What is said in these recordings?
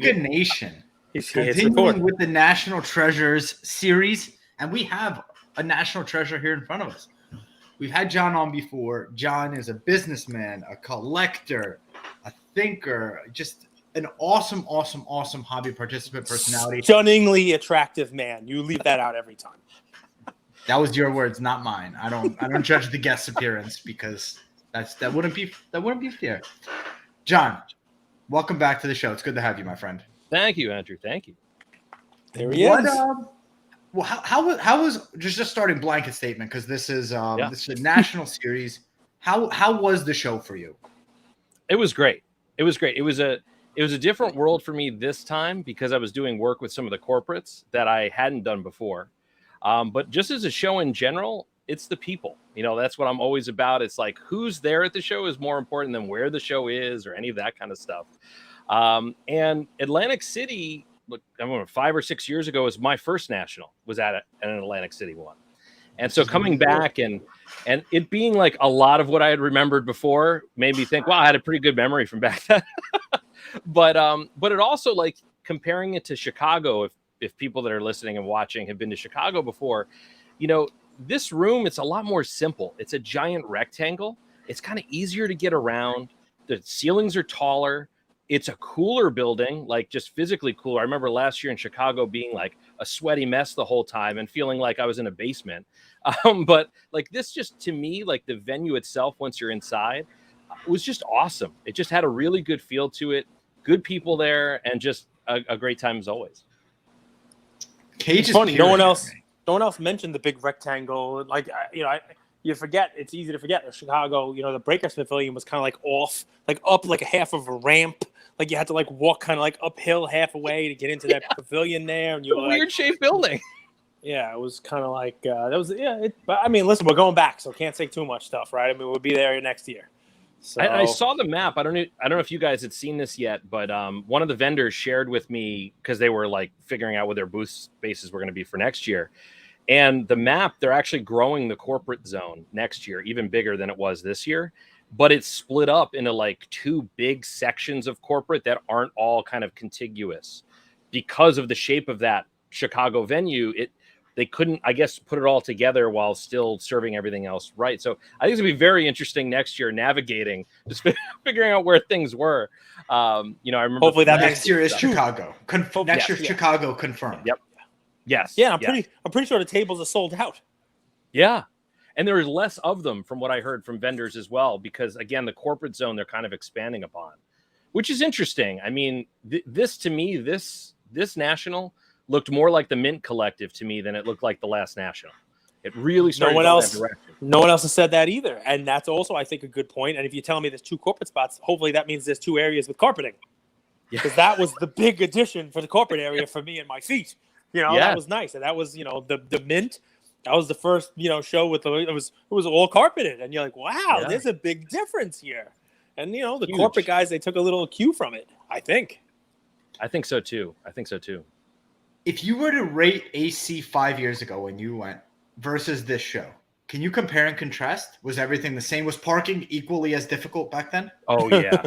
Luca Nation. It's Continuing with the National Treasures series, and we have a national treasure here in front of us. We've had John on before. John is a businessman, a collector, a thinker, just an awesome hobby participant personality. Stunningly attractive man. You leave that out every time. That was your words, not mine. I don't judge the guest appearance because that wouldn't be fair. John, welcome back to the show. It's good to have you, my friend. Thank you, Andrew. Thank you. There he is. Well, how was just starting blanket statement, because this is this is a national series. How was the show for you? It was great. It was a different world for me this time because I was doing work with some of the corporates that I hadn't done before. But just as a show in general, it's the people. That's what I'm always about. It's like who's there at the show is more important than where the show is or any of that kind of stuff. And Atlantic City, look, I remember 5 or 6 years ago was my first national, was at an Atlantic City one. And so coming back and it being like a lot of what I had remembered before made me think, wow, I had a pretty good memory from back then. But it also, like, comparing it to Chicago, if people that are listening and watching have been to Chicago before, this room, it's a lot more simple. It's a giant rectangle. It's kind of easier to get around. The ceilings are taller. It's a cooler building, like just physically cooler. I remember last year in Chicago being like a sweaty mess the whole time and feeling like I was in a basement. But like this, just to me, like the venue itself, once you're inside, was just awesome. It just had a really good feel to it. Good people there, and just a great time as always. It's funny. No one else mentioned the big rectangle. Like, you forget. It's easy to forget. In Chicago, the Breakers Pavilion was kind of like off, like up like a half of a ramp. Like you had to like walk kind of like uphill half a way to get into that pavilion there, and you were weird shaped building. Yeah, it was kind of like that was but I mean, listen, we're going back, so can't say too much stuff, right? I mean, we'll be there next year. So I saw the map. I don't know if you guys had seen this yet, but one of the vendors shared with me because they were like figuring out what their booth spaces were going to be for next year. And the map, they're actually growing the corporate zone next year, even bigger than it was this year. But it's split up into like 2 big sections of corporate that aren't all kind of contiguous because of the shape of that Chicago venue. They couldn't, I guess, put it all together while still serving everything else right. So I think it's going to be very interesting next year navigating, just figuring out where things were. I remember hopefully that next year is Chicago. Next year, Chicago confirmed. Yep. Yes. Yeah, I'm pretty sure the tables are sold out. Yeah. And there is less of them from what I heard from vendors as well, because again, the corporate zone, they're kind of expanding upon, which is interesting. I mean, this to me, this national looked more like the Mint Collective to me than it looked like the last national. It really started that direction. No one else has said that either. And that's also, I think, a good point. And if you're telling me there's 2 corporate spots, hopefully that means there's 2 areas with carpeting. Because that was the big addition for the corporate area for me and my feet. That was nice. And that was, the Mint. That was the first, show with it was all carpeted, and you're like, wow, there's a big difference here. And the Huge. Corporate guys, they took a little cue from it. I think so too. If you were to rate AC 5 years ago when you went versus this show, can you compare and contrast? Was everything the same? Was parking equally as difficult back then? Oh yeah,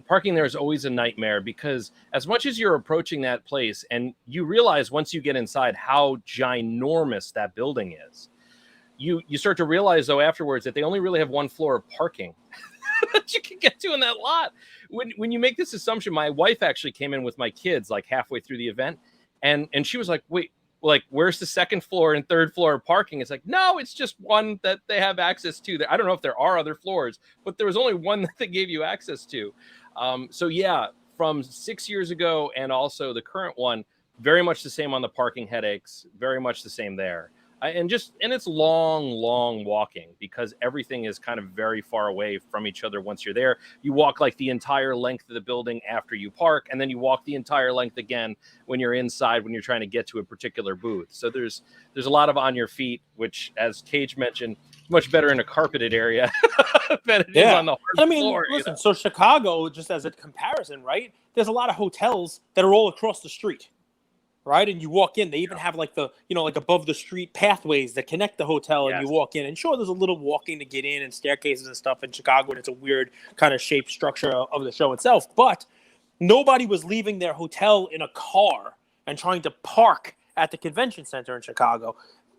Parking there is always a nightmare because as much as you're approaching that place and you realize once you get inside how ginormous that building is, you start to realize though afterwards that they only really have 1 floor of parking that you can get to in that lot. When you make this assumption, my wife actually came in with my kids like halfway through the event and she was like, wait, like where's the 2nd floor and 3rd floor of parking? It's like, no, it's just one that they have access to. I don't know if there are other floors, but there was only one that they gave you access to. So yeah, from 6 years ago and also the current one, very much the same on the parking headaches, very much the same there. And it's long walking because everything is kind of very far away from each other. Once you're there, you walk like the entire length of the building after you park, and then you walk the entire length again when you're inside, when you're trying to get to a particular booth. So there's a lot of on your feet, which, as Cage mentioned, much better in a carpeted area than it is on the hard floor. Listen, so Chicago, just as a comparison, right? There's a lot of hotels that are all across the street, right? And you walk in, they even have like the, like above the street pathways that connect the hotel, and you walk in. And sure, there's a little walking to get in and staircases and stuff in Chicago, and it's a weird kind of shape structure of the show itself. But Nobody was leaving their hotel in a car and trying to park at the convention center in Chicago.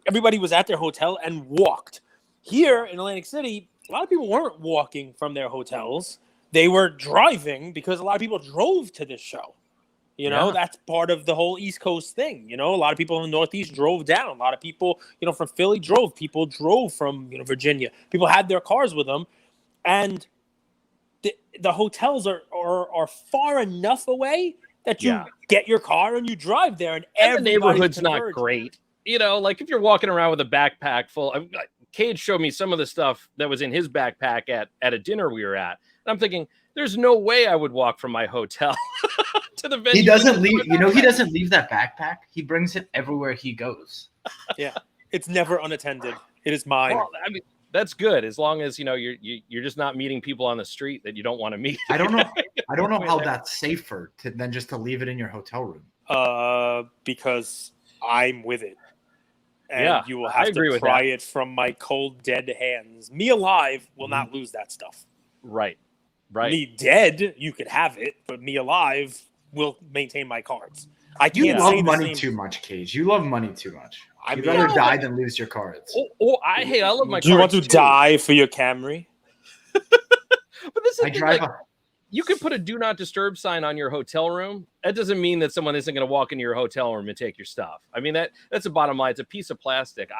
Everybody was at their hotel and walked. Here in Atlantic City, a lot of people weren't walking from their hotels. They were driving because a lot of people drove to this show. You know, that's part of the whole East Coast thing. You know, a lot of people in the Northeast drove down. A lot of people, from Philly drove. People drove from, Virginia. People had their cars with them. And the hotels are far enough away that you get your car and you drive there. And the neighborhood's not great. Like if you're walking around with a backpack full. Cage showed me some of the stuff that was in his backpack at a dinner we were at. And I'm thinking, there's no way I would walk from my hotel to the venue. He doesn't leave. He doesn't leave that backpack. He brings it everywhere he goes. Yeah, it's never unattended. It is mine. Well, I mean, that's good as long as you're just not meeting people on the street that you don't want to meet. I don't know how that's safer than just to leave it in your hotel room. Because I'm with it. And you will have to pry it from my cold, dead hands. Me alive will not lose that stuff. Right. Me dead, you could have it, but me alive will maintain my cards. You love money too much, Cage. You love money too much. You'd rather die than lose your cards. I love my cards. Do you want to die for your Camry? But this is you can put a do not disturb sign on your hotel room. That doesn't mean that someone isn't going to walk into your hotel room and take your stuff. I mean, that's the bottom line. It's a piece of plastic.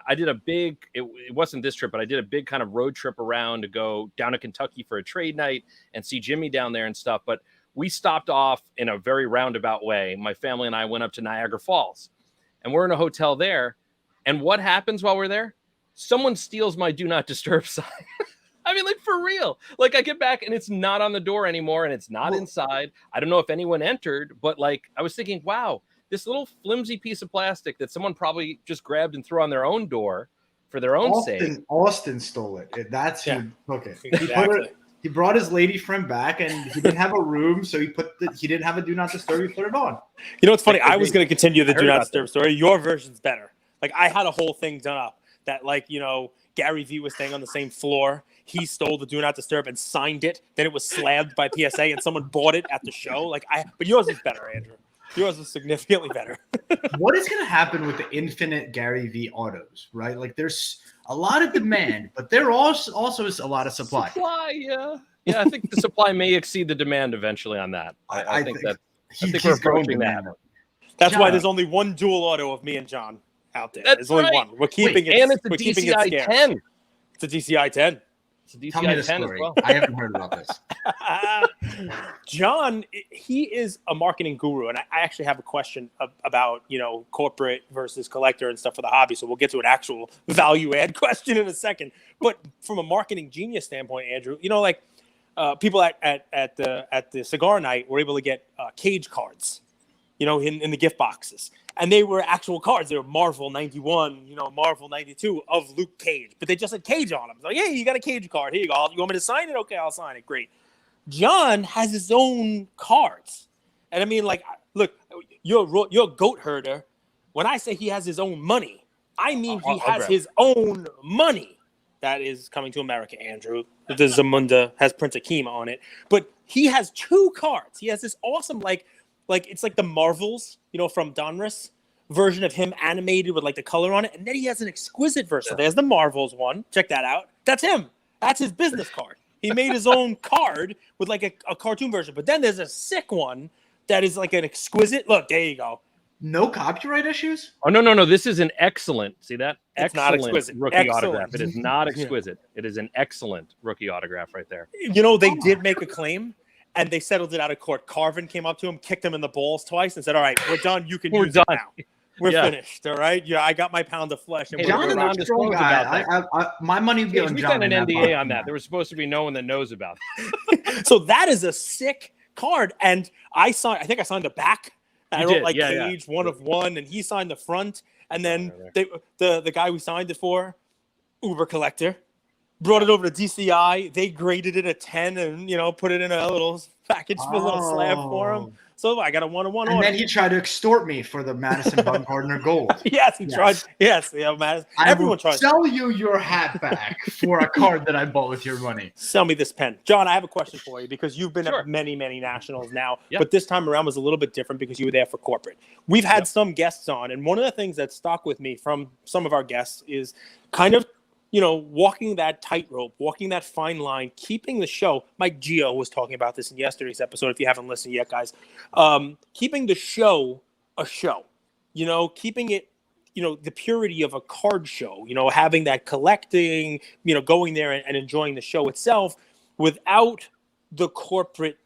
I did a big, it wasn't this trip, but I did a big kind of road trip around to go down to Kentucky for a trade night and see Jimmy down there and stuff. But we stopped off in a very roundabout way. My family and I went up to Niagara Falls and we're in a hotel there. And what happens while we're there? Someone steals my do not disturb sign. I mean, like for real. Like I get back and it's not on the door anymore and it's not inside. I don't know if anyone entered, but like I was thinking, wow, this little flimsy piece of plastic that someone probably just grabbed and threw on their own door for their own sake. Austin stole it. That's who took it. Exactly. He brought his lady friend back and he didn't have a room, so he didn't have a do not disturb. He put it on. You know what's funny? I was going to continue the do not disturb story. Your version's better. Like I had a whole thing done up that Gary Vee was staying on the same floor. He stole the do not disturb and signed it. Then it was slabbed by PSA and someone bought it at the show. But yours is better, Andrew. Yours is significantly better. What is going to happen with the infinite Gary Vee autos, right? Like there's a lot of demand, but there also is a lot of supply. Yeah, I think the supply may exceed the demand eventually on that. I think we're approaching that. That's why there's only one dual auto of me and John out there. There's only one. We're keeping it. And it's a DCI 10. It's a DCI 10. It's a DCI 10 as well. I haven't heard about this. John, he is a marketing guru, and I actually have a question about corporate versus collector and stuff for the hobby. So we'll get to an actual value add question in a second. But from a marketing genius standpoint, Andrew, people at the cigar night were able to get Cage cards, in the gift boxes. And they were actual cards. They were Marvel 91, Marvel 92 of Luke Cage. But they just had Cage on them. It's like, hey, you got a Cage card. Here you go. You want me to sign it? Okay, I'll sign it. Great. John has his own cards. And I mean, look, you're a goat herder. When I say he has his own money, I mean he has his own money. That is coming to America, Andrew. The Zamunda has Prince Akeem on it. But he has two cards. He has this awesome, it's like the Marvels, from Donruss version of him animated with the color on it. And then he has an exquisite version. So there's the Marvels one. Check that out. That's him. That's his business card. He made his own card with a cartoon version. But then there's a sick one that is an exquisite. Look, there you go. No copyright issues? Oh, no. This is an excellent. See that? It's not exquisite. Rookie autograph. It is not exquisite. It is an excellent rookie autograph right there. They did make a claim. And they settled it out of court. Carvin came up to him, kicked him in the balls twice, and said, "All right, we're done. You can use it now. We're finished. All right. Yeah, I got my pound of flesh." And John is a strong guy. My money would be on John. We got an NDA on that. There was supposed to be no one that knows about it. So that is a sick card, and I think I signed the back. I wrote Cage 1 of 1, and he signed the front. And then the guy we signed it for, Uber Collector, brought it over to DCI. They graded it a 10 and, put it in a little package a little slab for him. So I got a one-on-one order. And then he tried to extort me for the Madison Bumgarner Gold. Yes, he tried. Yes, yeah, Madison. Everyone tried. Sell you your hat back for a card that I bought with your money. Sell me this pen. John, I have a question for you because you've been at many, many nationals now, but this time around was a little bit different because you were there for corporate. We've had some guests on, and one of the things that stuck with me from some of our guests is kind of, walking that tightrope, walking that fine line, keeping the show. Mike Gio was talking about this in yesterday's episode. If you haven't listened yet, guys, keeping the show a show, keeping it, the purity of a card show, having that collecting, going there and enjoying the show itself without the corporate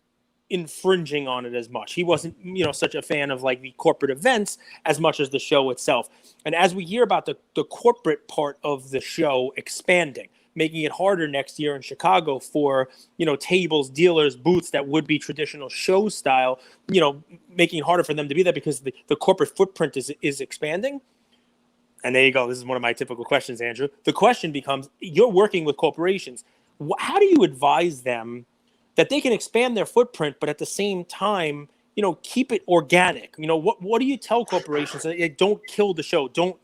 infringing on it as much. He wasn't, such a fan of like the corporate events as much as the show itself. And as we hear about the corporate part of the show expanding, making it harder next year in Chicago for, tables, dealers, booths that would be traditional show style, making it harder for them to be there because the corporate footprint is expanding. And there you go. This is one of my typical questions, Andrew. The question becomes, you're working with corporations. How do you advise them that they can expand their footprint, but at the same time, keep it organic? What do you tell corporations? Don't kill the show. Don't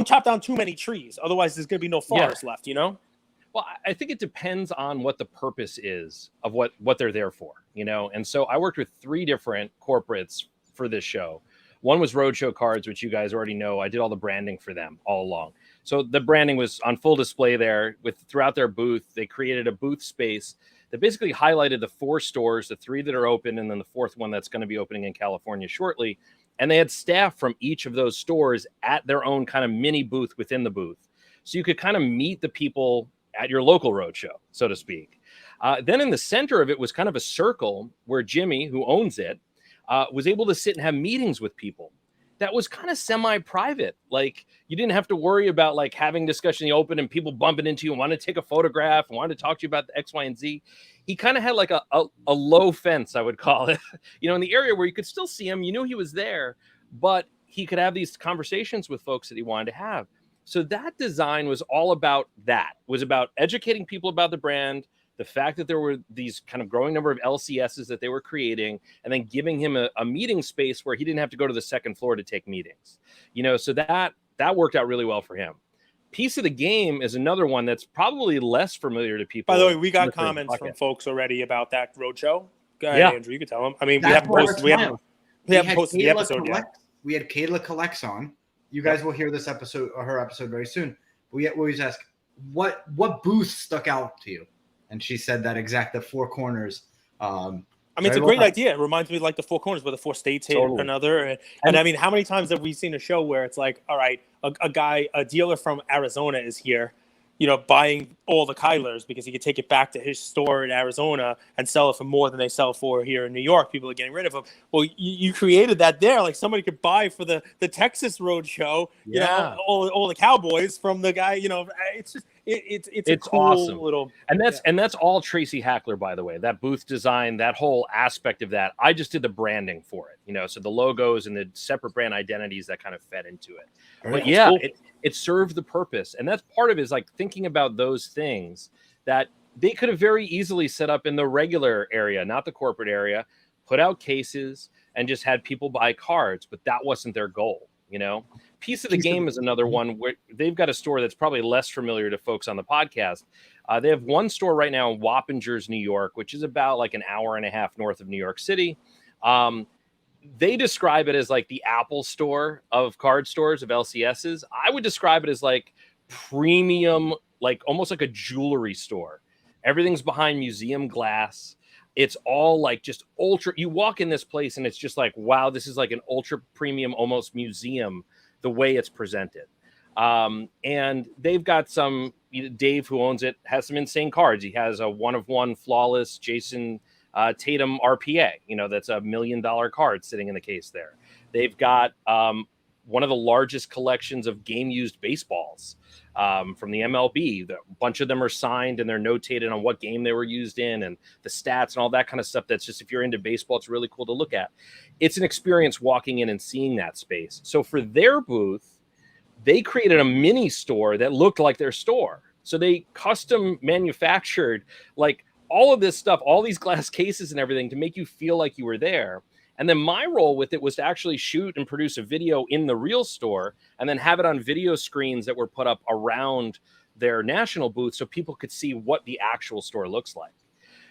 chop down too many trees. Otherwise, there's going to be no forest left. Well, I think it depends on what the purpose is of what they're there for. And so I worked with 3 different corporates for this show. One was Roadshow Cards, which you guys already know. I did all the branding for them all along. So the branding was on full display there throughout their booth. They created a booth space that basically highlighted the 4 stores, the 3 that are open, and then the 4th one that's going to be opening in California shortly. And they had staff from each of those stores at their own kind of mini booth within the booth. So you could kind of meet the people at your local roadshow, so to speak. Then in the center of it was kind of a circle where Jimmy, who owns it, was able to sit and have meetings with people. That was kind of semi-private. Like you didn't have to worry about like having discussion in the open and people bumping into you and want to take a photograph and want to talk to you about the X, Y, and Z. He kind of had like a low fence, I would call it, in the area where you could still see him. You knew he was there, but he could have these conversations with folks that he wanted to have. So that design was all about that. It was about educating people about the brand, the fact that there were these kind of growing number of LCSs that they were creating, and then giving him a meeting space where he didn't have to go to the second floor to take meetings. So that worked out really well for him. Piece of the Game is another one that's probably less familiar to people. By the way, we got comments from folks already about that roadshow. Go ahead, Andrew. You can tell them. I mean, we haven't posted the episode yet. We had Kayla Collects on. You guys will hear this episode or her episode very soon. We always ask, what booth stuck out to you? And she said that the 4 corners. It's a great idea. It reminds me of like the 4 corners where the 4 states hit another. And I mean, how many times have we seen a show where it's like, all right, a dealer from Arizona is here, buying all the Kylers because he could take it back to his store in Arizona and sell it for more than they sell for here in New York. People are getting rid of them. Well, you created that there. Like somebody could buy for the Texas Road Show, all the Cowboys from the guy, it's just, it's a cool awesome. Little, and that's all Tracy Hackler, by the way, that booth design, that whole aspect of that. I just did the branding for it, so the logos and the separate brand identities that kind of fed into it. But cool. It served the purpose. And that's part of it, is like thinking about those things that they could have very easily set up in the regular area, not the corporate area, put out cases and just had people buy cards, but that wasn't their goal. Piece of the Game is another one where they've got a store that's probably less familiar to folks on the podcast. They have one store right now in Wappingers, New York, which is about like an hour and a half north of New York City. They describe it as like the Apple store of card stores, of LCSs. I would describe it as like premium, like almost like a jewelry store. Everything's behind museum glass. It's all like just ultra. You walk in this place and it's just like, wow, this is like an ultra premium, almost museum, the way it's presented. And they've got some, Dave, who owns it, has some insane cards. He has a 1-of-1 flawless Jason Tatum RPA, that's $1 million card sitting in the case there. They've got one of the largest collections of game used baseballs from the MLB. A bunch of them are signed and they're notated on what game they were used in and the stats and all that kind of stuff. That's just, if you're into baseball, it's really cool to look at. It's an experience walking in and seeing that space. So for their booth, they created a mini store that looked like their store. So they custom manufactured like all of this stuff, all these glass cases and everything to make you feel like you were there. And then my role with it was to actually shoot and produce a video in the real store and then have it on video screens that were put up around their national booth so people could see what the actual store looks like.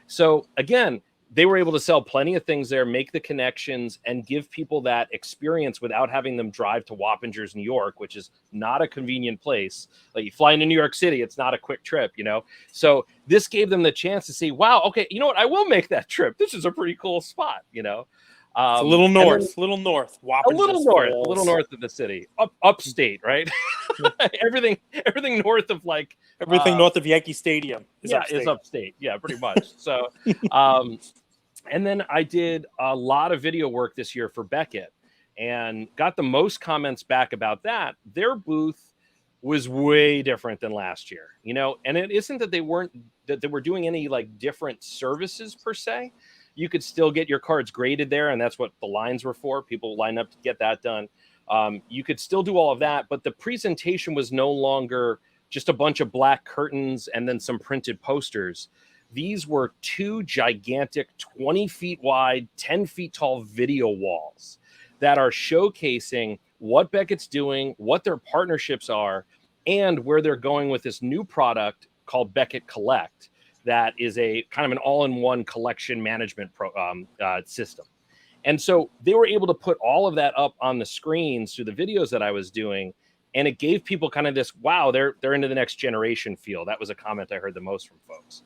So again, they were able to sell plenty of things there, make the connections, and give people that experience without having them drive to Wappingers, New York, which is not a convenient place. Like you fly into New York City, it's not a quick trip, you know? So this gave them the chance to see, wow, okay, you know what? I will make that trip. This is a pretty cool spot, you know? It's a little north, then, a little north of the city, upstate, right? everything north of like north of Yankee Stadium is upstate. Yeah, pretty much. So, and then I did a lot of video work this year for Beckett, and got the most comments back about that. Their booth was way different than last year, you know, and it isn't that they were doing any like different services per se. You could still get your cards graded there, and that's what the lines were for. People line up to get that done. You could still do all of that, but the presentation was no longer just a bunch of black curtains and then some printed posters. These were 2 gigantic 20 feet wide, 10 feet tall video walls that are showcasing what Beckett's doing, what their partnerships are, and where they're going with this new product called Beckett Collect. That is a kind of an all-in-one collection management system. And so they were able to put all of that up on the screens through the videos that I was doing. And it gave people kind of this, wow, they're into the next generation feel. That was a comment I heard the most from folks.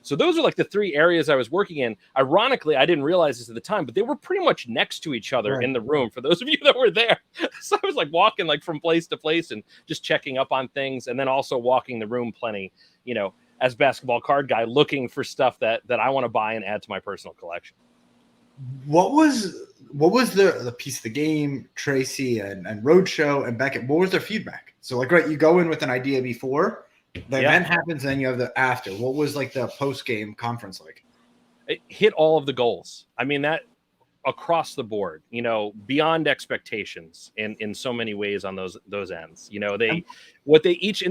So those are like the 3 areas I was working in. Ironically, I didn't realize this at the time, but they were pretty much next to each other in the room for those of you that were there. So I was like walking like from place to place and just checking up on things, and then also walking the room plenty, you know, as basketball card guy, looking for stuff that I want to buy and add to my personal collection. What was the piece of the game, Tracy and Roadshow and Beckett? What was their feedback? So like, right, you go in with an idea before the event happens, and then you have the after. What was like the post game conference like? It hit all of the goals. I mean, that across the board, you know, beyond expectations in so many ways on those ends. You know, they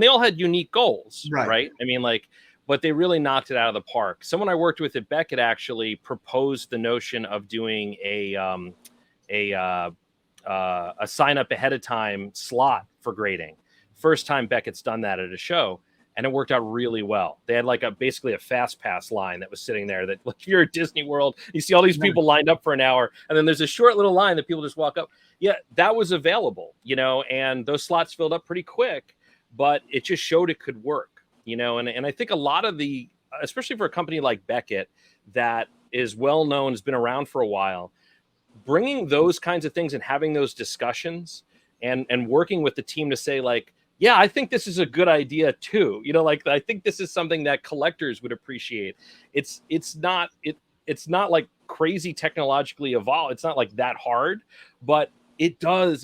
all had unique goals, right? I mean, like, but they really knocked it out of the park. Someone I worked with at Beckett actually proposed the notion of doing a sign up ahead of time slot for grading. First time Beckett's done that at a show. And it worked out really well. They had like basically a fast pass line that was sitting there that, like, you're at Disney World, you see all these people lined up for an hour, and then there's a short little line that people just walk up. Yeah, that was available, you know, and those slots filled up pretty quick, but it just showed it could work, you know, and I think a lot of especially for a company like Beckett that is well known, has been around for a while, bringing those kinds of things and having those discussions and working with the team to say, like, yeah, I think this is a good idea too. You know, like, I think this is something that collectors would appreciate. It's not like crazy technologically evolved. It's not like that hard, but it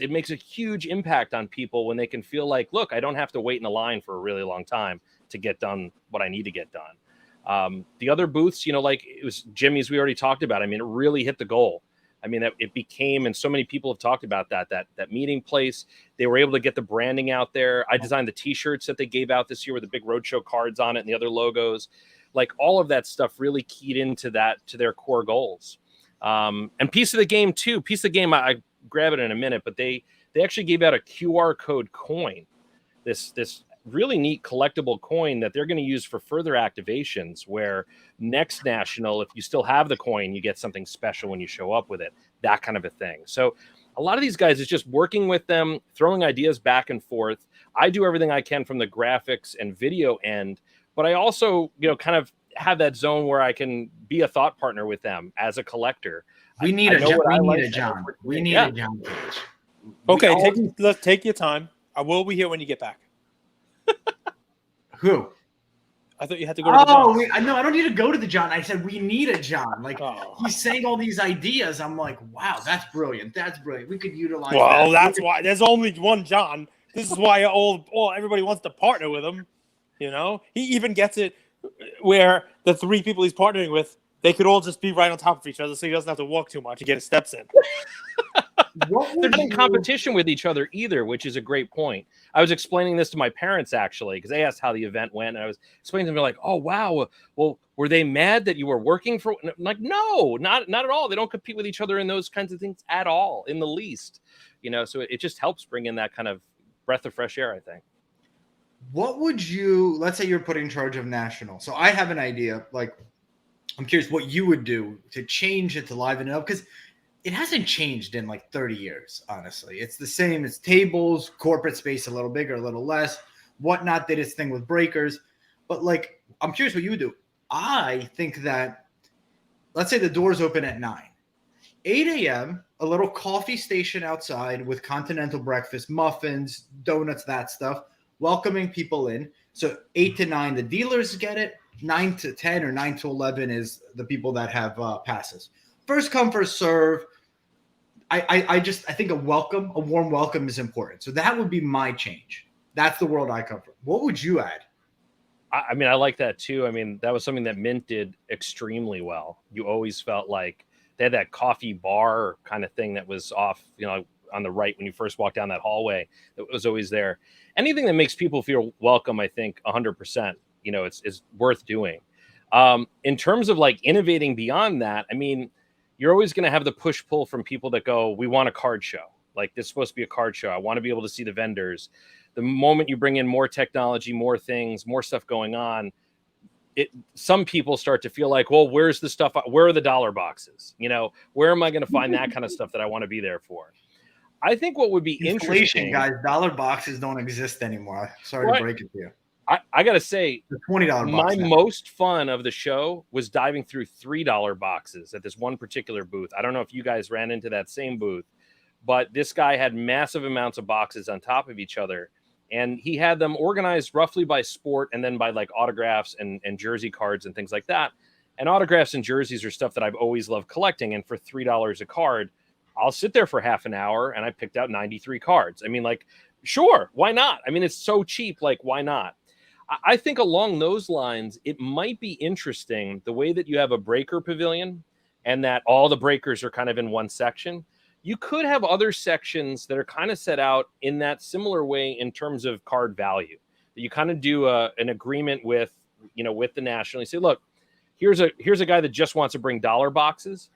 makes a huge impact on people when they can feel like, look, I don't have to wait in a line for a really long time to get done what I need to get done. The other booths, you know, like it was Jimmy's, we already talked about. I mean, it really hit the goal. I mean, it became, and so many people have talked about that meeting place. They were able to get the branding out there. I designed the T-shirts that they gave out this year with the big Roadshow cards on it and the other logos. Like, all of that stuff really keyed into their core goals. And piece of the game too. Piece of the game, I grab it in a minute, but they actually gave out a QR code coin. This really neat collectible coin that they're going to use for further activations, where next national, if you still have the coin, you get something special when you show up with it, that kind of a thing. So a lot of these guys is just working with them, throwing ideas back and forth. I do everything I can from the graphics and video end, but I also, you know, kind of have that zone where I can be a thought partner with them as a collector. We need a John. We need a John page. Okay, let's take your time. I will be here when you get back. Who? I thought you had to go to the John. No, I don't need to go to the John. I said we need a John. Like, he's saying all these ideas. I'm like, wow, that's brilliant. That's brilliant. We could utilize that. Well, that's why there's only one John. This is why everybody wants to partner with him. You know, he even gets it where the 3 people he's partnering with, they could all just be right on top of each other, so he doesn't have to walk too much to get his steps in. They're not in competition with each other either, which is a great point. I was explaining this to my parents, actually, because they asked how the event went, and I was explaining to them, like, oh, wow, well, Were they mad that you were working for? I'm like, no, not at all. They don't compete with each other in those kinds of things at all, in the least. So it just helps bring in that kind of breath of fresh air, I think. What would you, let's say you're put in charge of national. So I have an idea. Like, I'm curious what you would do to change it, to liven it up, because it hasn't changed in like 30 years, honestly. It's the same. It's tables, corporate space, a little bigger, a little less. Whatnot did its thing with breakers. But like, I'm curious what you would do. I think that, let's say the doors open at 9. 8 a.m., a little coffee station outside with continental breakfast, muffins, donuts, that stuff, welcoming people in. So 8 to 9, the dealers get it. 9 to 10 or 9 to 11 is the people that have passes. First come, first serve. I think a warm welcome is important. So that would be my change. That's the world I come from. What would you add? I mean, I like that too. I mean, that was something that Mint did extremely well. You always felt like they had that coffee bar kind of thing that was off, on the right when you first walk down that hallway. That was always there. Anything that makes people feel welcome, I think 100%, it's worth doing. In terms of like innovating beyond that, I mean, you're always going to have the push pull from people that go, we want a card show. Like, this is supposed to be a card show. I want to be able to see the vendors. The moment you bring in more technology, more things, more stuff going on, some people start to feel like, well, where's the stuff? Where are the dollar boxes? Where am I going to find that kind of stuff that I want to be there for? I think what would be interesting, guys, dollar boxes don't exist anymore. Sorry to break it to you. I got to say, the $20 box. My most fun of the show was diving through $3 boxes at this one particular booth. I don't know if you guys ran into that same booth, but this guy had massive amounts of boxes on top of each other. And he had them organized roughly by sport and then by like autographs and jersey cards and things like that. And autographs and jerseys are stuff that I've always loved collecting. And for $3 a card, I'll sit there for half an hour and I picked out 93 cards. I mean, like, sure, why not? I mean, it's so cheap. Like, why not? I think along those lines, it might be interesting the way that you have a breaker pavilion and that all the breakers are kind of in one section. You could have other sections that are kind of set out in that similar way in terms of card value. You kind of do an agreement with the national. You say, look, here's a guy that just wants to bring dollar boxes.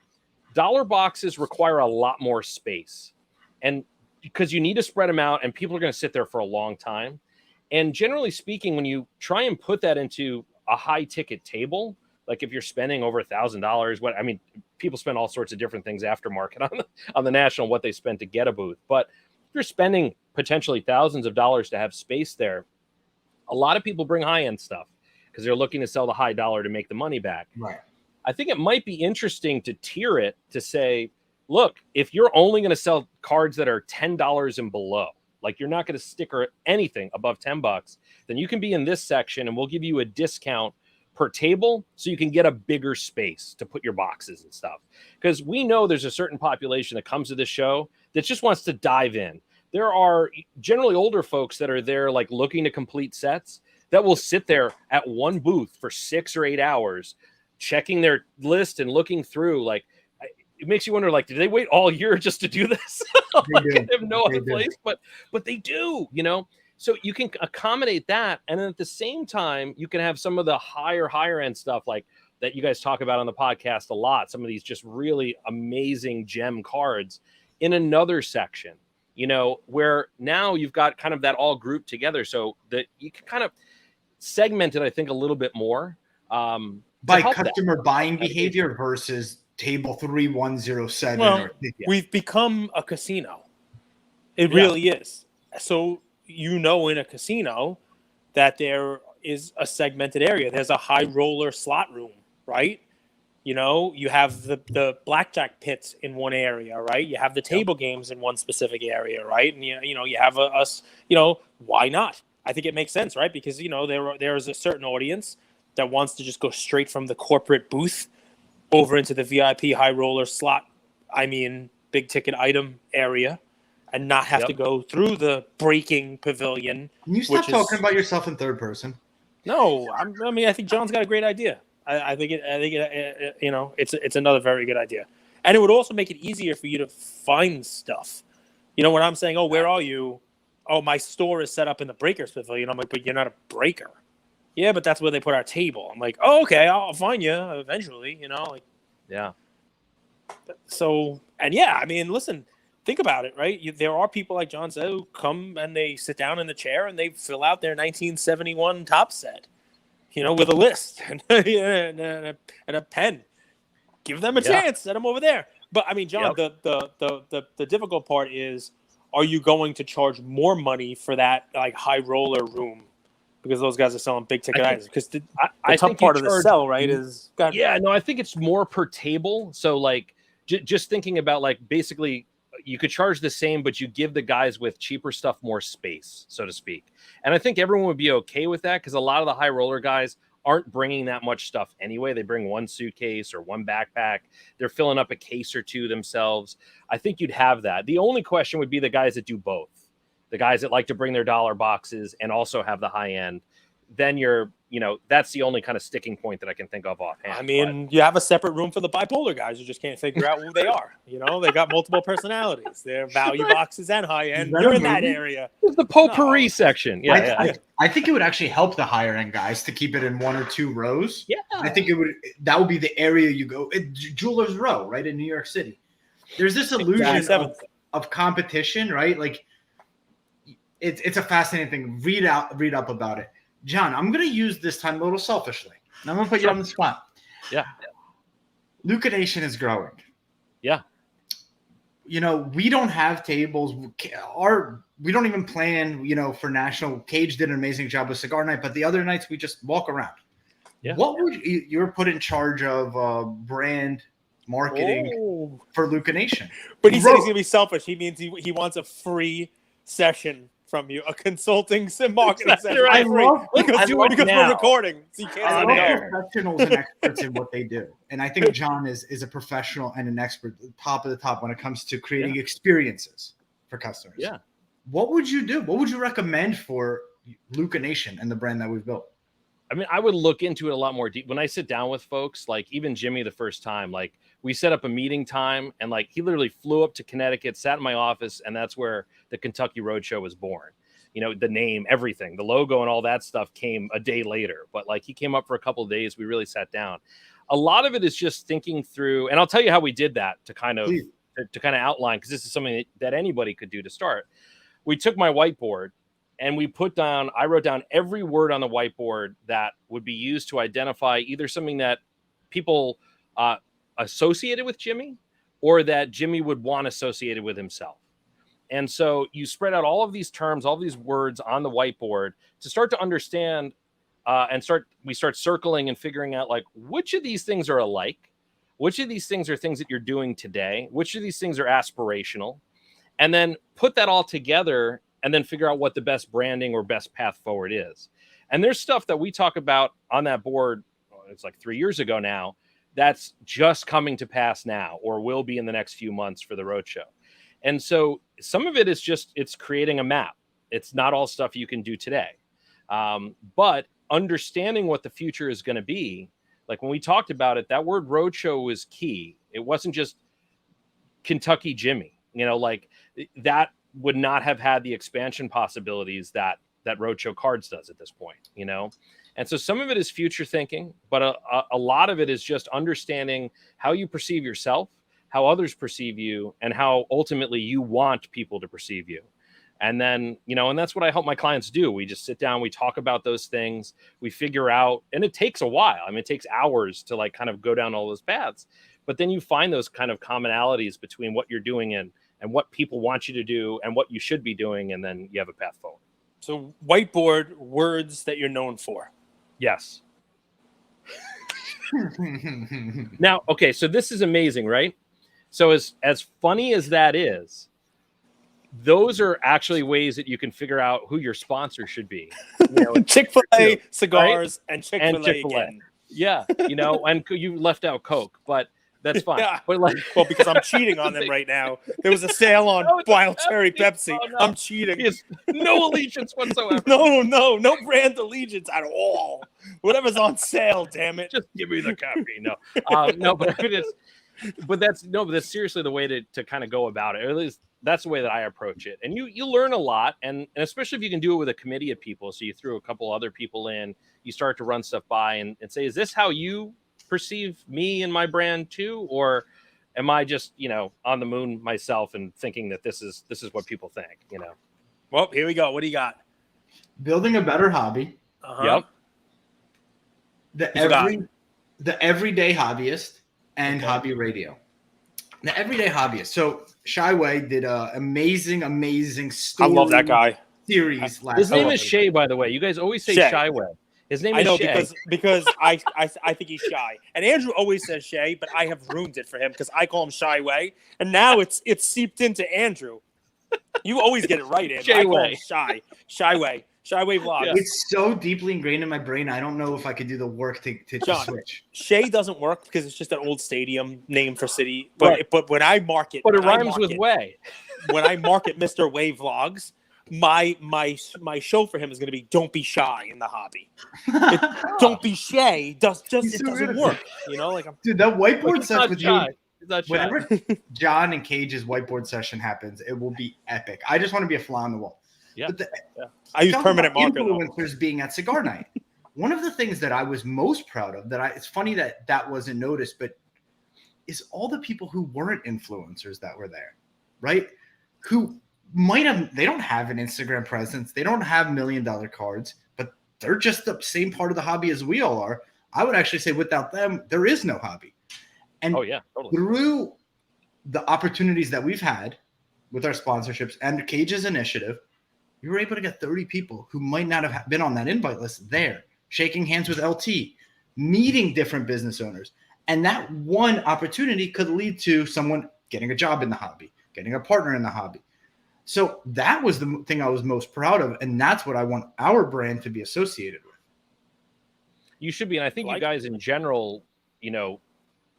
Dollar boxes require a lot more space, and because you need to spread them out, and people are going to sit there for a long time. And generally speaking, when you try and put that into a high ticket table, like if you're spending over $1,000, people spend all sorts of different things aftermarket on the national, what they spend to get a booth. But if you're spending potentially thousands of dollars to have space there, a lot of people bring high end stuff because they're looking to sell the high dollar to make the money back. Right. I think it might be interesting to tier it to say, look, if you're only going to sell cards that are $10 and below, like you're not going to sticker anything above $10, then you can be in this section and we'll give you a discount per table so you can get a bigger space to put your boxes and stuff. Because we know there's a certain population that comes to this show that just wants to dive in. There are generally older folks that are there like looking to complete sets that will sit there at one booth for 6 or 8 hours, checking their list and looking through. Like, it makes you wonder, like, did they wait all year just to do this? They have no other place, but they do, So you can accommodate that. And then at the same time, you can have some of the higher end stuff like that you guys talk about on the podcast a lot. Some of these just really amazing gem cards in another section, where now you've got kind of that all grouped together so that you can kind of segment it, I think, a little bit more. By customer buying behavior versus table 3107. Well, we've become a casino. It really is. So, in a casino that there is a segmented area. There's a high roller slot room, right? You have the blackjack pits in one area, right? You have the table games in one specific area, right? And you have us. Why not? I think it makes sense, right? Because there is a certain audience that wants to just go straight from the corporate booth over into the VIP high roller slot, big ticket item area, and not have to go through the breaking pavilion. Can you stop talking about yourself in third person? No, I think John's got a great idea. I think it's another very good idea, and it would also make it easier for you to find stuff. When I'm saying, "Oh, where are you?" "Oh, my store is set up in the Breakers Pavilion." I'm like, "But you're not a breaker." Yeah, but that's where they put our table. I'm like, oh, okay, I'll find you eventually, like. Yeah. So, and yeah, I mean, listen, think about it, right? There are people like John said who come and they sit down in the chair and they fill out their 1971 top set, with a list and a pen. Give them a chance. Set them over there. But I mean, John, the difficult part is, are you going to charge more money for that like high roller room? Because those guys are selling big ticket items. Because the tough part of the sell, right, is... Yeah, no, I think it's more per table. So, like, just thinking about, like, basically, you could charge the same, but you give the guys with cheaper stuff more space, so to speak. And I think everyone would be okay with that because a lot of the high roller guys aren't bringing that much stuff anyway. They bring one suitcase or one backpack. They're filling up a case or two themselves. I think you'd have that. The only question would be the guys that do both. The guys that like to bring their dollar boxes and also have the high end. Then that's the only kind of sticking point that I can think of offhand. I mean, you have a separate room for the bipolar guys who just can't figure out who they are. They got multiple personalities. They're value boxes and high end. You're in that area. It's the potpourri section. Yeah, I think it would actually help the higher end guys to keep it in 1 or 2 rows. Yeah. I think that would be the area you go. Jewelers Row, right, in New York City. There's this illusion of competition, right? Like, it's a fascinating thing. Read up about it. John, I'm going to use this time a little selfishly. And I'm going to put you on the spot. Yeah. Luca Nation is growing. Yeah. We don't have tables. We don't even plan, for national. Cage did an amazing job with Cigar Night, but the other nights we just walk around. Yeah. What would you're put in charge of brand marketing for Luca Nation? But he said he's going to be selfish. He means he wants a free session from you, a consulting marketing session. Right. Because we're recording. So you can't I love professionals and experts in what they do. And I think John is a professional and an expert, top of the top when it comes to creating experiences for customers. Yeah. What would you do? What would you recommend for Luca Nation and the brand that we've built? I mean, I would look into it a lot more deep. When I sit down with folks, like even Jimmy the first time, like we set up a meeting time and like he literally flew up to Connecticut, sat in my office, and that's where the Kentucky Roadshow was born. The name, everything, the logo and all that stuff came a day later. But like he came up for a couple of days. We really sat down. A lot of it is just thinking through, and I'll tell you how we did that to kind of outline, because this is something that anybody could do to start. We took my whiteboard and I wrote down every word on the whiteboard that would be used to identify either something that people associated with Jimmy or that Jimmy would want associated with himself. And so you spread out all of these terms, all these words on the whiteboard to start to understand we start circling and figuring out like which of these things are alike, which of these things are things that you're doing today, which of these things are aspirational, and then put that all together and then figure out what the best branding or best path forward is. And there's stuff that we talk about on that board, it's like 3 years ago now, that's just coming to pass now or will be in the next few months for the roadshow. And so some of it is just, it's creating a map. It's not all stuff you can do today. But understanding what the future is going to be, like when we talked about it, that word roadshow was key. It wasn't just Kentucky Jimmy, like that would not have had the expansion possibilities that Roadshow Cards does at this point, And so some of it is future thinking, but a lot of it is just understanding how you perceive yourself, how others perceive you, and how ultimately you want people to perceive you. And then, and that's what I help my clients do. We just sit down, we talk about those things, we figure out, and it takes a while. I mean, it takes hours to like kind of go down all those paths, but then you find those kind of commonalities between what you're doing and what people want you to do and what you should be doing. And then you have a path forward. So whiteboard words that you're known for. Yes. Now, okay. So this is amazing, right? So as funny as that is, those are actually ways that you can figure out who your sponsor should be. Chick-fil-A, cigars, right? And Chick-fil-A again. Yeah. And you left out Coke, but that's fine. Yeah. But like, well, because I'm cheating on them right now. There was a sale on Wild Cherry Pepsi. Oh, no. I'm cheating. No allegiance whatsoever. No brand allegiance at all. Whatever's on sale, damn it. Just give me the coffee. No, but it is. But that's seriously the way to kind of go about it. Or at least that's the way that I approach it. And you learn a lot, and especially if you can do it with a committee of people. So you threw a couple other people in, you start to run stuff by and say, is this how you perceive me and my brand too? Or am I just, on the moon myself and thinking that this is what people think, Well, here we go. What do you got? Building a better hobby. Yep. The everyday hobbyist and hobby radio. The everyday hobbyist. So Shy Wei did an amazing story. I love that guy. Series last. His name is Shay, by the way. You guys always say Shy Wei. His name is Shay. because I think he's shy, and Andrew always says Shay, but I have ruined it for him because I call him Shy Wei, and now it's seeped into Andrew. You always get it right, Andrew. I call him Shy Wei. Shy Wei Vlogs. Yeah. It's so deeply ingrained in my brain. I don't know if I could do the work to switch. Shay doesn't work because it's just an old stadium name for city. But when I market, but it rhymes with Wei. When I market Mr. Wei Vlogs, my show for him is going to be "Don't be shy in the hobby." Don't be shy. It doesn't work. Dude, that whiteboard session with you. Whenever John and Cage's whiteboard session happens, it will be epic. I just want to be a fly on the wall. Yeah. I use permanent marker. Influencers being at Cigar Night. One of the things that I was most proud of it's funny that wasn't noticed, but is all the people who weren't influencers that were there, right? Who they don't have an Instagram presence. They don't have $1 million cards, but they're just the same part of the hobby as we all are. I would actually say without them, there is no hobby. And totally. Through the opportunities that we've had with our sponsorships and Cage's initiative, we were able to get 30 people who might not have been on that invite list there, shaking hands with LT, meeting different business owners. And that one opportunity could lead to someone getting a job in the hobby, getting a partner in the hobby. So that was the thing I was most proud of. And that's what I want our brand to be associated with. You should be. And I think you guys in general,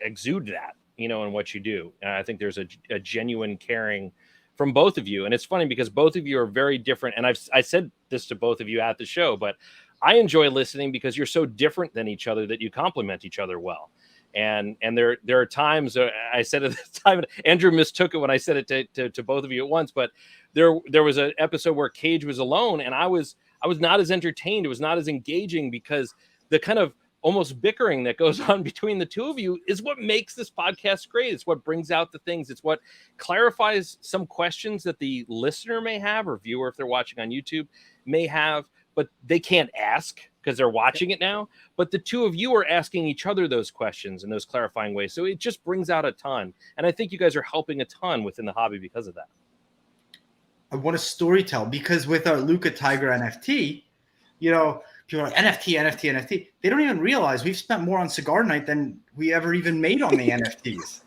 exude that, in what you do. And I think there's a genuine caring from both of you. And it's funny because both of you are very different. And I said this to both of you at the show, but I enjoy listening because you're so different than each other that you complement each other well. And there are times I said at the time, Andrew mistook it when I said it to both of you at once, but there was an episode where Cage was alone and I was not as entertained. It was not as engaging because the kind of almost bickering that goes on between the two of you is what makes this podcast great. It's what brings out the things. It's what clarifies some questions that the listener may have or viewer, if they're watching on YouTube, may have, but they can't ask because they're watching it now. But the two of you are asking each other those questions in those clarifying ways. So it just brings out a ton. And I think you guys are helping a ton within the hobby because of that. I want to storytell because with our Luca Tiger NFT, people are like NFT. They don't even realize we've spent more on Cigar Night than we ever even made on the NFTs.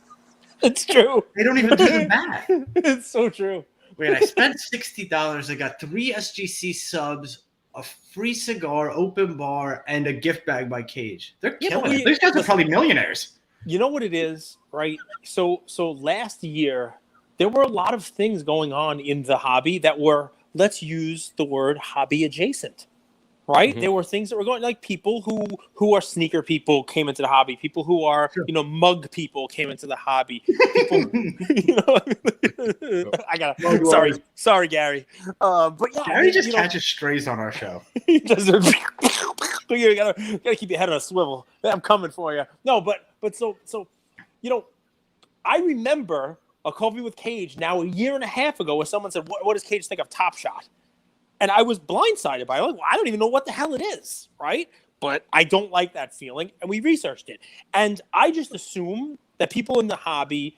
It's true. They don't even do the math. It's so true. Wait, I spent $60. I got 3 SGC subs, a free cigar, open bar, and a gift bag by Cage. They're killing it. These guys are probably millionaires. You know what it is, right? So last year, there were a lot of things going on in the hobby that were, let's use the word hobby adjacent. Right? Mm-hmm. There were things that were going, like people who are sneaker people came into the hobby. People who are, mug people came into the hobby. People, sorry, Gary. But yeah, Gary just catches strays on our show. He does. You gotta keep your head on a swivel. I'm coming for you. No, but so I remember a coffee with Cage now a year and a half ago where someone said, "What does Cage think of Top Shot?" And I was blindsided by it. Like, well, I don't even know what the hell it is, right? But I don't like that feeling. And we researched it. And I just assume that people in the hobby,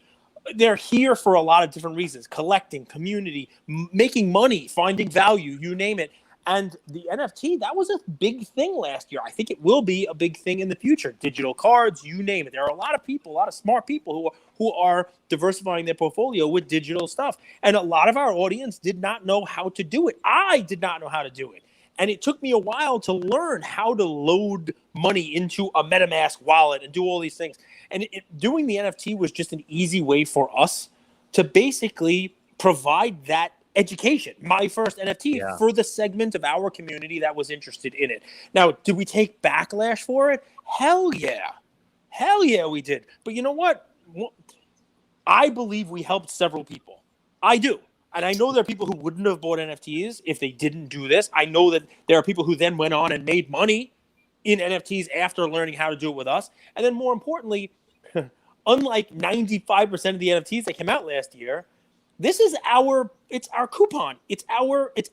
they're here for a lot of different reasons. Collecting, community, making money, finding value, you name it. And the NFT, that was a big thing last year. I think it will be a big thing in the future. Digital cards, you name it. There are a lot of people, a lot of smart people who are diversifying their portfolio with digital stuff. And a lot of our audience did not know how to do it. I did not know how to do it. And it took me a while to learn how to load money into a MetaMask wallet and do all these things. And doing the NFT was just an easy way for us to basically provide that education, my first NFT for the segment of our community that was interested in it. Now, did we take backlash for it? Hell yeah, we did. But you know what? I believe we helped several people. I do. And I know there are people who wouldn't have bought NFTs if they didn't do this. I know that there are people who then went on and made money in NFTs after learning how to do it with us. And then more importantly, unlike 95% of the NFTs that came out last year, this is our coupon. It's our it's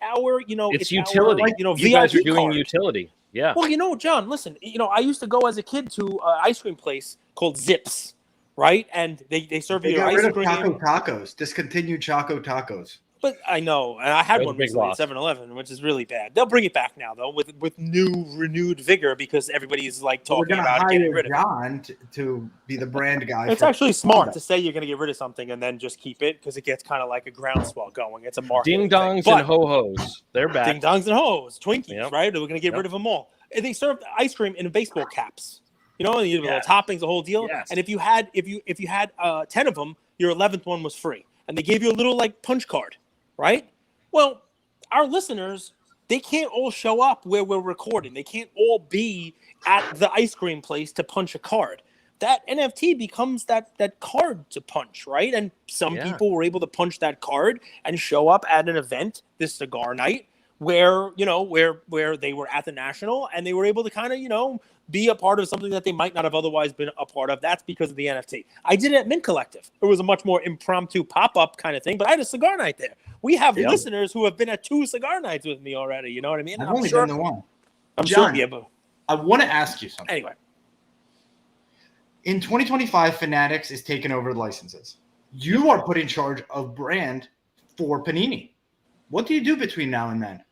utility. Our, you VIP guys are doing card. utility. Yeah. Well, John, listen, I used to go as a kid to an ice cream place called Zips, right? And they serve you got ice rid of cream. Choco Tacos. Discontinued Choco Tacos. But I know, and I had That was one a big recently loss. at 7-Eleven, which is really bad. They'll bring it back now, though, with renewed vigor because everybody's like We're talking gonna about getting hire rid of it. John to be the brand guy. It's for actually smart Honda. to say you're going to get rid of something and then just keep it because it gets kind of like a groundswell going. It's a marketing Ding dongs thing. and ho hos. They're back. Ding dongs and hoes, Twinkies, Yep. right? We're going to get rid of them all. And they serve ice cream in baseball caps. And you have the toppings, the whole deal. Yes. And if you had 10 of them, your 11th one was free, and they gave you a little like punch card, right? Well, our listeners, they can't all show up where we're recording. They can't all be at the ice cream place to punch a card. That NFT becomes that card to punch, right? And some people were able to punch that card and show up at an event, this cigar night, where they were at the National and they were able to kind of, be a part of something that they might not have otherwise been a part of. That's because of the NFT. I did it at Mint Collective. It was a much more impromptu pop-up kind of thing, but I had a cigar night there. We have listeners who have been at 2 cigar nights with me already. You know what I mean? I've only been to one. I'm John, sure. I want to ask you something. Anyway. In 2025, Fanatics is taking over the licenses. You are put in charge of brand for Panini. What do you do between now and then?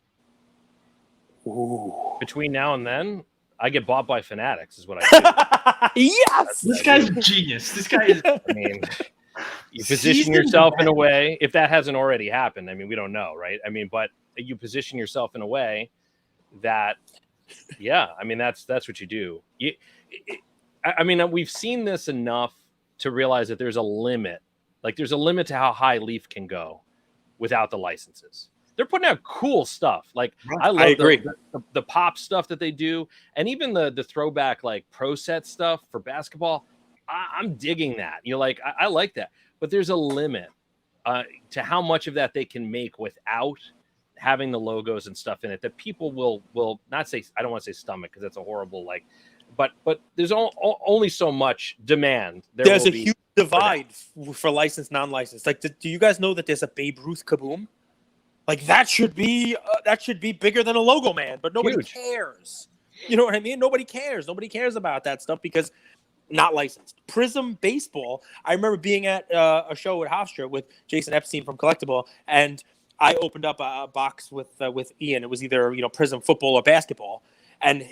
Ooh. Between now and then, I get bought by Fanatics is what I do. Yes! This guy's a genius. This guy is... I mean, you position yourself in a way, if that hasn't already happened, I mean, we don't know, right? I mean, but you position yourself in a way that, I mean, that's what you do. I mean, we've seen this enough to realize that there's a limit. Like, there's a limit to how high Leaf can go without the licenses. They're putting out cool stuff. Like, I agree. The pop stuff that they do, and even the throwback like pro set stuff for basketball. I'm digging that. I like that. But there's a limit to how much of that they can make without having the logos and stuff in it that people will not say. I don't want to say stomach because that's a horrible but there's only so much demand. There's a huge divide for licensed, non-licensed. Like, do you guys know that there's a Babe Ruth Kaboom? Like, that should be bigger than a logo man, but nobody cares. You know what I mean? Nobody cares. Nobody cares about that stuff because not licensed. Prism Baseball. I remember being at a show at Hofstra with Jason Epstein from Collectible, and I opened up a box with Ian. It was either Prism football or basketball, and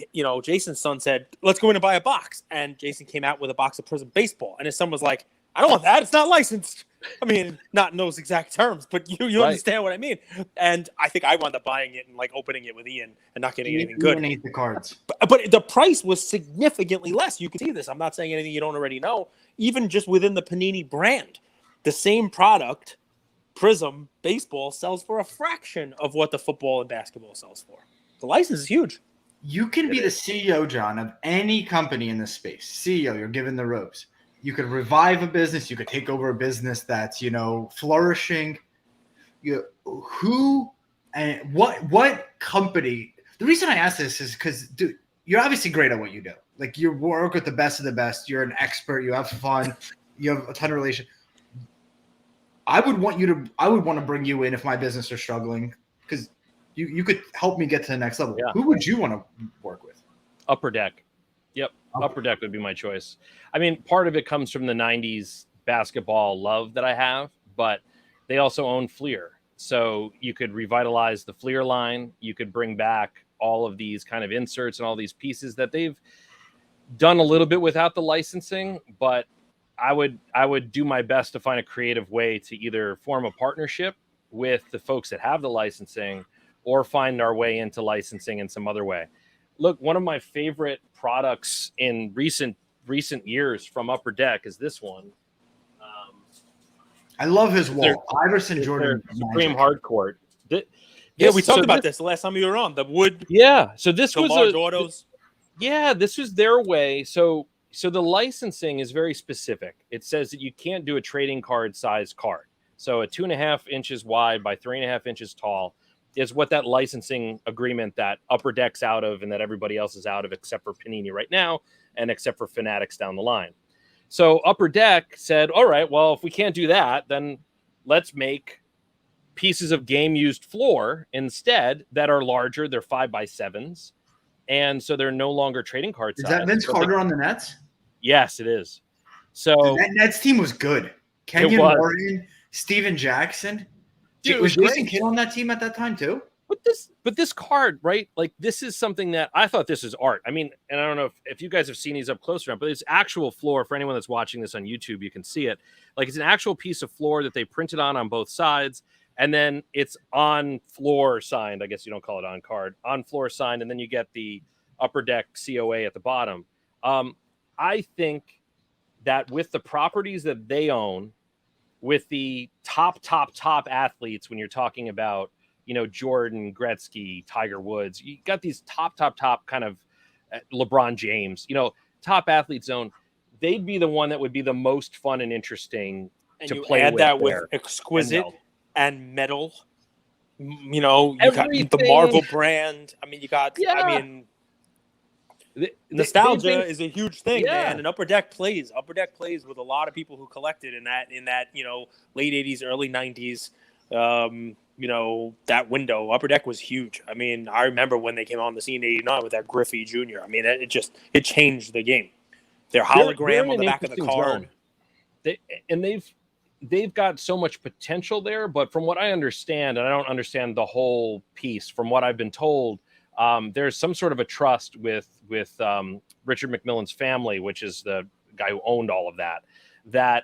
Jason's son said, "Let's go in and buy a box." And Jason came out with a box of Prism Baseball, and his son was like, "I don't want that. It's not licensed." I mean, not in those exact terms, but you understand what I mean. And I think I wound up buying it and like opening it with Ian and not getting anything good. Ian ate the cards. But the price was significantly less. You can see this. I'm not saying anything you don't already know. Even just within the Panini brand, the same product, Prism Baseball, sells for a fraction of what the football and basketball sells for. The license is huge. You can be the CEO, John, of any company in this space. CEO, you're given the ropes. You could revive a business. You could take over a business that's, flourishing. Who and what company? The reason I ask this is because, dude, you're obviously great at what you do. Like, you work with the best of the best. You're an expert. You have fun. You have a ton of relation. I would want to bring you in if my business are struggling because you could help me get to the next level. Yeah. Who would you want to work with? Upper Deck. Yep. Upper Deck would be my choice. I mean, part of it comes from the 90s basketball love that I have, but they also own Fleer. So you could revitalize the Fleer line. You could bring back all of these kind of inserts and all these pieces that they've done a little bit without the licensing, but I would do my best to find a creative way to either form a partnership with the folks that have the licensing or find our way into licensing in some other way. Look, one of my favorite products in recent years from Upper Deck is this one. I love his wall. Iverson Jordan. Supreme Hardcourt. We talked about this the last time you were on. The wood. Yeah. So this was large autos. Yeah, this was their way. So the licensing is very specific. It says that you can't do a trading card size card. So a 2.5 inches wide by 3.5 inches tall is what that licensing agreement that Upper Deck's out of and that everybody else is out of except for Panini right now and except for Fanatics down the line. So Upper Deck said, all right, well, if we can't do that, then let's make pieces of game-used floor instead that are larger. They're 5x7s. And so they're no longer trading card size. Is that Vince Carter on the Nets? Yes, it is. So that Nets team was good. Kenyon Martin, Steven Jackson. Dude, was Jason Kidd on that team at that time too? But this card, right? Like this is something that I thought this is art. I mean, and I don't know if you guys have seen these up close enough, but it's actual floor. For anyone that's watching this on YouTube, you can see it. Like it's an actual piece of floor that they printed on both sides. And then it's on floor signed. I guess you don't call it on card, on floor signed. And then you get the Upper Deck COA at the bottom. I think that with the properties that they own, with the top athletes, when you're talking about, Jordan, Gretzky, Tiger Woods, you got these top kind of LeBron James, top athlete zone. They'd be the one that would be the most fun and interesting to play with. And you add that with exquisite and metal, you got the Marvel brand. I mean, you got, nostalgia is a huge thing, man. And Upper Deck plays with a lot of people who collected in that, late 80s, early 90s, that window. Upper Deck was huge. I mean, I remember when they came on the scene in 89 with that Griffey Jr. I mean, it changed the game. Their hologram on the back of the card. They've got so much potential there, but from what I understand, and I don't understand the whole piece, from what I've been told, there's some sort of a trust with Richard McMillan's family, which is the guy who owned all of that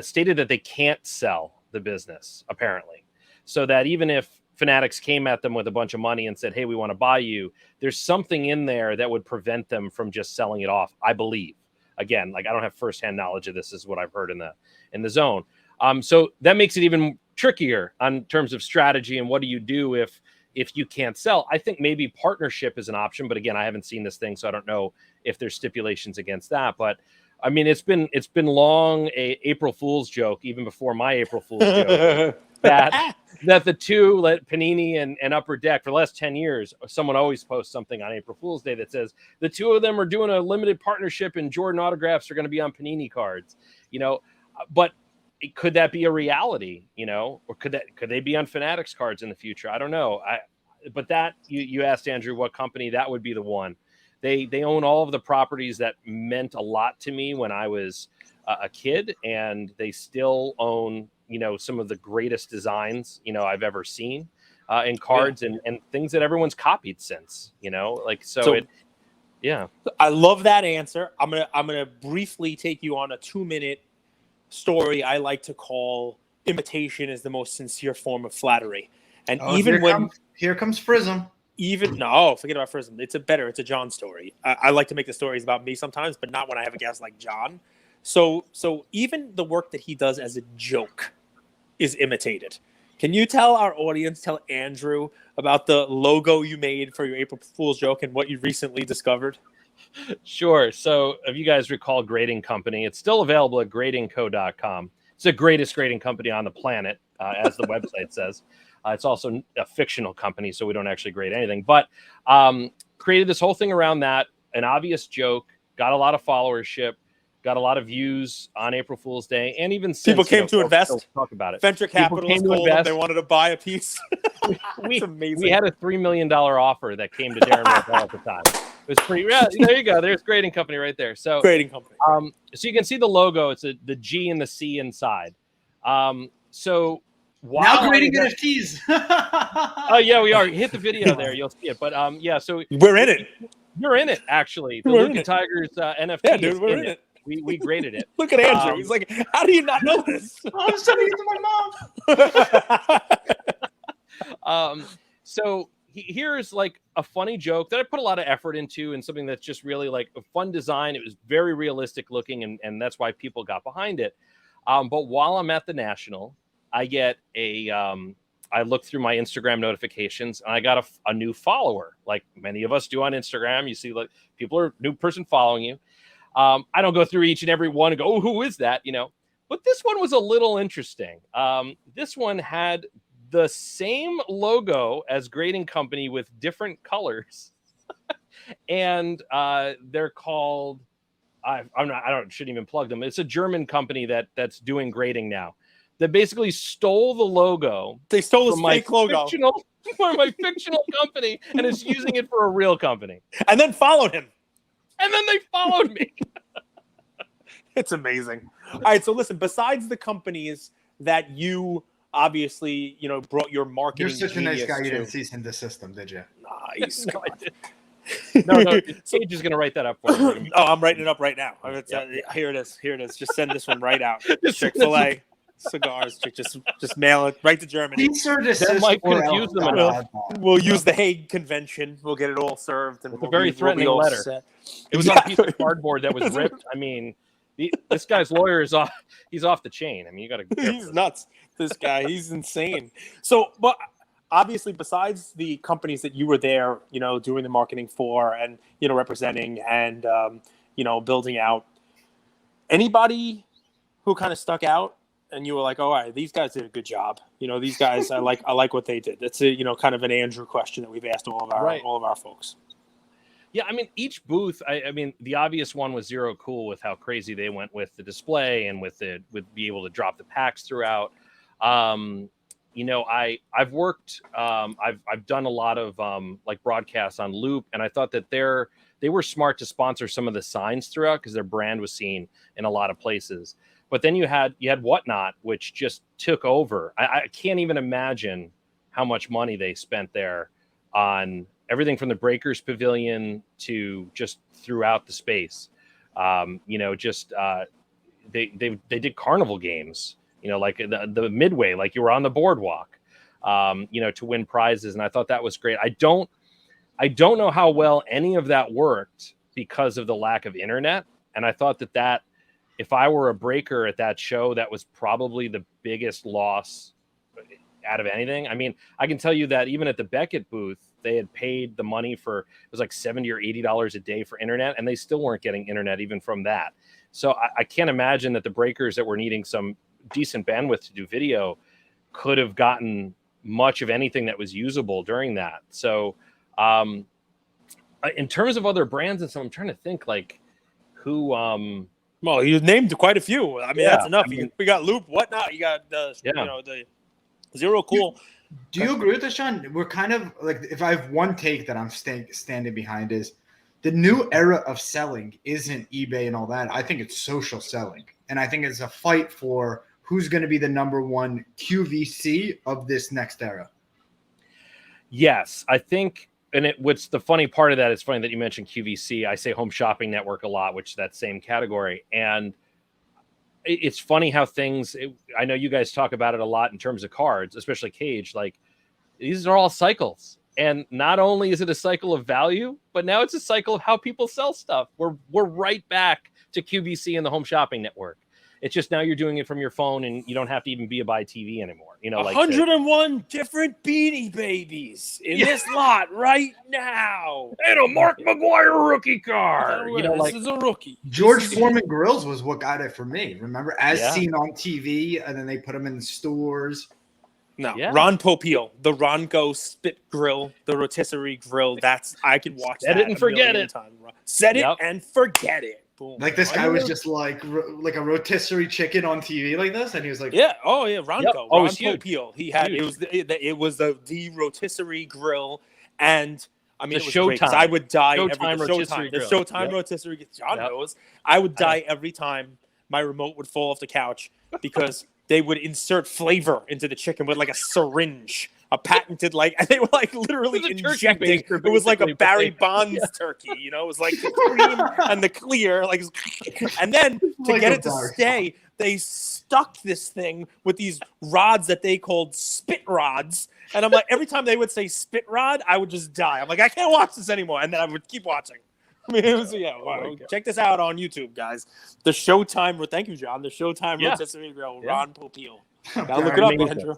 stated that they can't sell the business, apparently. So that even if Fanatics came at them with a bunch of money and said, hey, we want to buy you, there's something in there that would prevent them from just selling it off, I believe. Again, like I don't have firsthand knowledge of this, is what I've heard in the zone. So that makes it even trickier on terms of strategy and what do you do if you can't sell. I think maybe partnership is an option, but again, I haven't seen this thing, so I don't know if there's stipulations against that. But I mean, it's been long a April Fool's joke, even before my April Fool's joke, that the two, Panini and Upper Deck, for the last 10 years, someone always posts something on April Fool's Day that says the two of them are doing a limited partnership and Jordan autographs are going to be on Panini cards, but could that be a reality, or could they be on Fanatics cards in the future? I don't know. But that you asked Andrew what company, that would be the one. They own all of the properties that meant a lot to me when I was a kid, and they still own, some of the greatest designs, I've ever seen in cards and things that everyone's copied since, I love that answer. I'm gonna briefly take you on a 2-minute story I like to call imitation is the most sincere form of flattery. And here comes Prism. Forget about Prism. It's a John story. I like to make the stories about me sometimes, but not when I have a guest like John. So even the work that he does as a joke is imitated. Can you tell our audience, tell Andrew about the logo you made for your April Fool's joke and what you recently discovered? Sure. So if you guys recall Grading Company, it's still available at gradingco.com. It's the greatest grading company on the planet, as the website says. It's also a fictional company, so we don't actually grade anything. But created this whole thing around that, an obvious joke, got a lot of followership, got a lot of views on April Fool's Day, and even since, people came to invest. Talk about it. Venture capitalists called them. They wanted to buy a piece. It's amazing. We had a $3 million offer that came to Darren Martell at the time. It was pretty. Yeah, there you go. There's Grading Company right there. So Grading Company. So you can see the logo. It's the G and the C inside. So now grading NFTs. Oh yeah, we are. Hit the video there. You'll see it. But so we're in it. You're in it, actually. The Luka Tigers NFT. Yeah, dude, we're in it. We graded it. Look at Andrew. He's like, how do you not know this? I'm sending it to my mom. So here's like a funny joke that I put a lot of effort into, and something that's just really like a fun design. It was very realistic looking, and that's why people got behind it. But while I'm at the National, I get I look through my Instagram notifications, and I got a new follower, like many of us do on Instagram. You see, like, people are new person following you. I don't go through each and every one and go, oh, who is that? But this one was a little interesting. This one had the same logo as Grading Company with different colors. And they're called, shouldn't even plug them. It's a German company that's doing grading now. That basically stole the logo. They stole his fake logo for my fictional company and is using it for a real company. And then followed him. And then they followed me. It's amazing. All right, so listen, besides the companies that you obviously, brought your marketing. You're such a nice guy. You didn't to. cease in the system, did you? Nice. No, Sage is going to write that up for me. Oh, I'm writing it up right now. Here it is. Just send this one right out. Chick-fil-A cigars. Just mail it right to Germany. That might confuse them enough. We'll use the Hague Convention. We'll get it all served. And it's a very threatening letter. Set. It was on a piece of cardboard that was ripped. I mean, this guy's lawyer is off. He's off the chain. I mean, you got to. He's nuts. This guy. He's insane. So, but obviously, besides the companies that you were there, doing the marketing for and, representing and, building out, anybody who kind of stuck out and you were like, all right, these guys did a good job. These guys, I like what they did. It's a, kind of an Andrew question that we've asked all of our folks. Yeah. I mean, each booth, I mean, the obvious one was Zero Cool with how crazy they went with the display and with be able to drop the packs throughout. I've worked, I've done a lot of like broadcasts on Loop, and I thought that they were smart to sponsor some of the signs throughout because their brand was seen in a lot of places. But then you had Whatnot, which just took over. I can't even imagine how much money they spent there on everything from the Breakers Pavilion to just throughout the space. They did carnival games. Like the Midway, like you were on the boardwalk, to win prizes. And I thought that was great. I don't know how well any of that worked because of the lack of internet. And I thought that if I were a breaker at that show, that was probably the biggest loss out of anything. I mean, I can tell you that even at the Beckett booth, they had paid the money for, it was like $70 or $80 a day for internet, and they still weren't getting internet even from that. So I can't imagine that the breakers that were needing some decent bandwidth to do video could have gotten much of anything that was usable during that. So in terms of other brands and so I'm trying to think like who well, you named quite a few. I mean, that's enough. I mean, we got Loop, Whatnot, you got the Zero Cool. Do you agree with this, Sean? We're kind of like, if I have one take that I'm standing behind is the new era of selling isn't eBay and all that. I think it's social selling. And I think it's a fight for who's going to be the number one QVC of this next era. Yes, I think, and what's the funny part of that, it's funny that you mentioned QVC. I say Home Shopping Network a lot, which is that same category. And it's funny how I know you guys talk about it a lot in terms of cards, especially Cage. Like, these are all cycles. And not only is it a cycle of value, but now it's a cycle of how people sell stuff. We're right back to QVC and the Home Shopping Network. It's just now you're doing it from your phone and you don't have to even be a buy TV anymore. 101 different Beanie Babies in this lot right now. And a Mark McGuire rookie card. This is a rookie. George Foreman Grills was what got it for me. Remember, seen on TV, and then they put them in the stores. No, Ron Popeil, the Ronco Spit Grill, the rotisserie grill. I could watch that. Set it and forget it. Set it and forget it. Boom. Like this guy was just like a rotisserie chicken on TV like this, and he was like, Ronco, Ron Popeil. He had it was the rotisserie grill, and I mean, it was great, 'cause I would die every time. The Showtime rotisserie. John knows. I would die every time my remote would fall off the couch because they would insert flavor into the chicken with like a syringe. A patented, and they were literally injecting. It was like a Barry Bonds turkey, it was like the cream and the clear, and then to get it to stay, they stuck this thing with these rods that they called spit rods. And I'm like, every time they would say spit rod, I would just die. I'm like, I can't watch this anymore. And then I would keep watching. I mean, it was, check this out on YouTube, guys. The Showtime, thank you, John. The Showtime rotisserie grill, Ron Popeil. Gotta look it up, Andrew.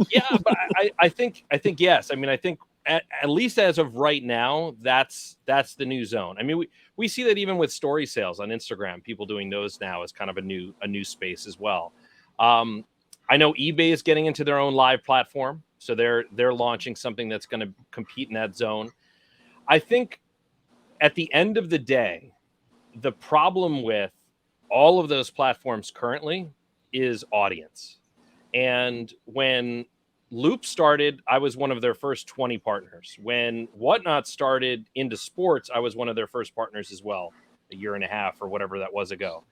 Yeah, but I think yes. I mean, I think at least as of right now, that's the new zone. I mean, we see that even with story sales on Instagram, people doing those now is kind of a new space as well. I know eBay is getting into their own live platform, so they're launching something that's going to compete in that zone. I think at the end of the day, the problem with all of those platforms currently is audience. And when Loop started, I was one of their first 20 partners. When Whatnot started into sports, I was one of their first partners as well, a year and a half or whatever that was ago.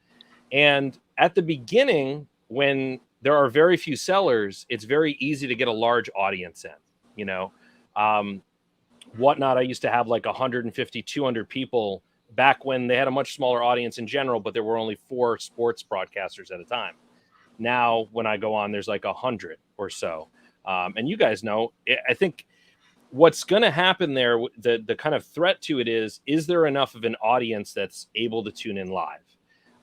And at the beginning, when there are very few sellers, it's very easy to get a large audience in, you know. Whatnot, I used to have like 150, 200 people back when they had a much smaller audience in general, but there were only 4 sports broadcasters at a time. Now, when I go on, there's like 100 or so. And you guys know, I think what's going to happen there, the kind of threat to it is there enough of an audience that's able to tune in live?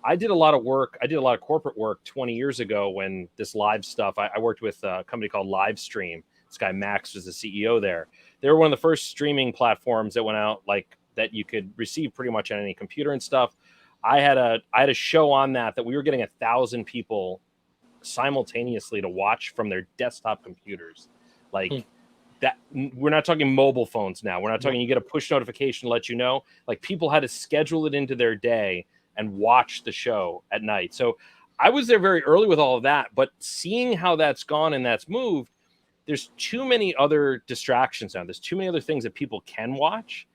I did a lot of work. I did a lot of corporate work 20 years ago when this live stuff, I worked with a company called Livestream. This guy, Max, was the CEO there. They were one of the first streaming platforms that went out like that you could receive pretty much on any computer and stuff. I had a show on that we were getting 1,000 people simultaneously to watch from their desktop computers. Like that, we're not talking mobile phones now. We're not talking you get a push notification to let you know. Like people had to schedule it into their day and watch the show at night. So I was there very early with all of that, but seeing how that's gone and that's moved, there's too many other distractions now. There's too many other things that people can watch.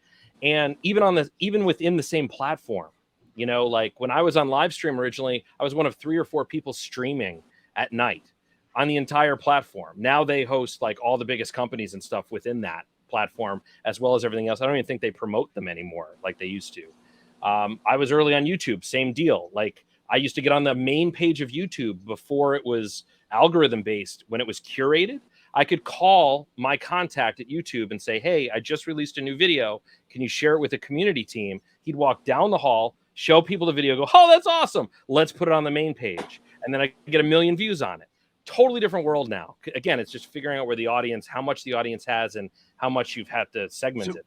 And even within the same platform, you know, like when I was on Livestream originally, I was one of 3 or 4 people streaming at night on the entire platform. Now they host like all the biggest companies and stuff within that platform, as well as everything else. I don't even think they promote them anymore like they used to. I was early on YouTube, same deal. Like I used to get on the main page of YouTube before it was algorithm based. When it was curated, I could call my contact at YouTube and say, hey, I just released a new video. Can you share it with the community team? He'd walk down the hall, show people the video, go, oh, that's awesome. Let's put it on the main page. And then I get 1 million views on it. Totally different world now. Again, it's just figuring out where the audience, how much the audience has and how much you've had to segment it.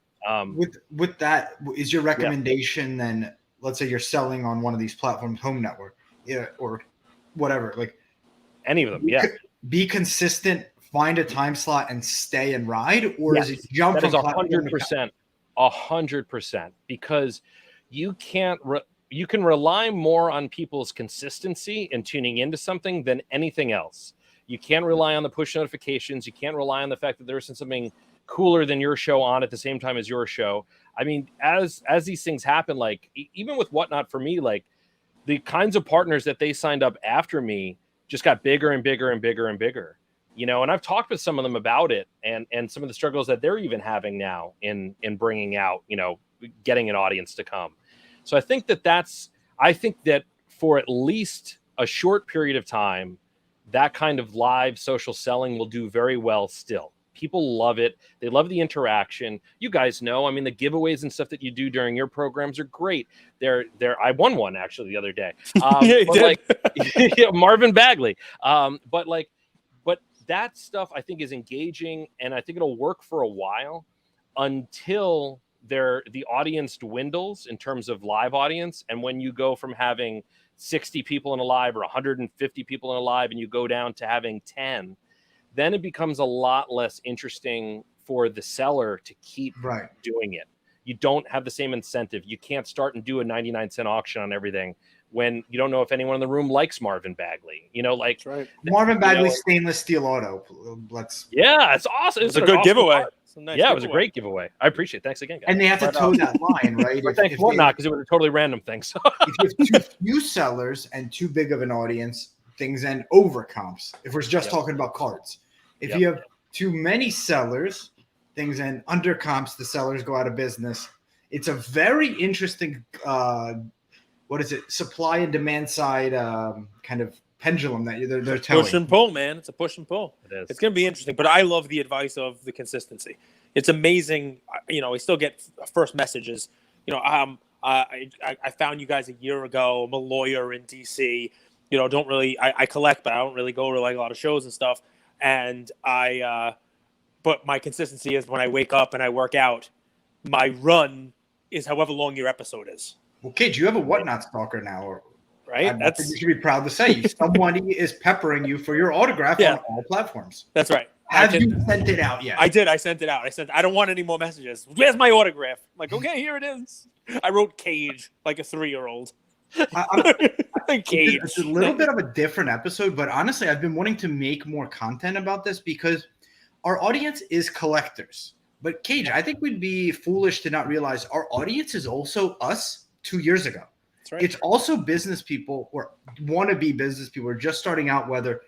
With that, is your recommendation then, let's say you're selling on one of these platforms, Home Network, or whatever, like any of them, be consistent, find a time slot and stay and ride, or is it jump from 100%, 100%, because you can rely more on people's consistency and tuning into something than anything else. You can't rely on the push notifications. You can't rely on the fact that there isn't something cooler than your show on at the same time as your show. I mean, as these things happen, like even with Whatnot for me, like the kinds of partners that they signed up after me just got bigger and bigger and bigger and bigger, you know, and I've talked with some of them about it and some of the struggles that they're even having now in bringing out, you know, getting an audience to come. So I think that for at least a short period of time, that kind of live social selling will do very well still. People love it. They love the interaction. You guys know, I mean, the giveaways and stuff that you do during your programs are great. I won one actually the other day. Marvin Bagley. But that stuff I think is engaging, and I think it'll work for a while until the audience dwindles in terms of live audience. And when you go from having 60 people in a live or 150 people in a live and you go down to having 10, then it becomes a lot less interesting for the seller to keep doing it. You don't have the same incentive. You can't start and do a 99-cent auction on everything when you don't know if anyone in the room likes Marvin Bagley. You know, like Marvin Bagley's stainless steel auto. It's awesome. It's a good giveaway. It was a great giveaway. I appreciate it. Thanks again, guys. And they have to toe that line, right? Thanks for not, because it was a totally random thing. So if you have too few sellers and too big of an audience, things end over comps. If we're just talking about cards, if you have too many sellers, things end under comps. The sellers go out of business. It's a very interesting, supply and demand side kind of pendulum that they're telling. Push and pull, man. It's a push and pull. It's going to be interesting, but I love the advice of the consistency. It's amazing. You know, I still get first messages. You know, I found you guys a year ago. I'm a lawyer in DC. You know, I collect, but I don't really go to like a lot of shows and stuff. And I But my consistency is when I wake up and I work out, my run is however long your episode is. Well, Cage, you have a Whatnot stalker now, right? I think you should be proud to say somebody is peppering you for your autograph on all platforms. That's right. Have you sent it out yet? I did. I sent it out. I don't want any more messages. Where's my autograph? I'm like, okay, here it is. I wrote Cage like a 3-year-old. Cage. It's a little bit of a different episode, but honestly, I've been wanting to make more content about this because our audience is collectors. But Cage, I think we'd be foolish to not realize our audience is also us 2 years ago. That's right. It's also business people or wannabe business people who are just starting out, whether,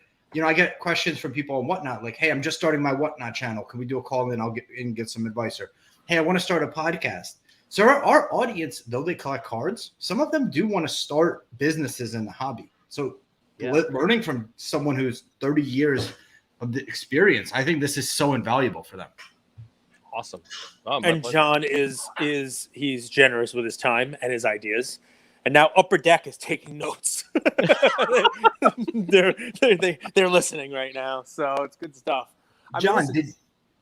I get questions from people on Whatnot, like, hey, I'm just starting my Whatnot channel. Can we do a call and I'll get some advice? Or, hey, I want to start a podcast. So our audience, though they collect cards, some of them do want to start businesses in the hobby. So learning from someone who's 30 years of the experience, I think this is so invaluable for them. Awesome. And pleasure. John he's generous with his time and his ideas. And now Upper Deck is taking notes. they're listening right now. So it's good stuff. John,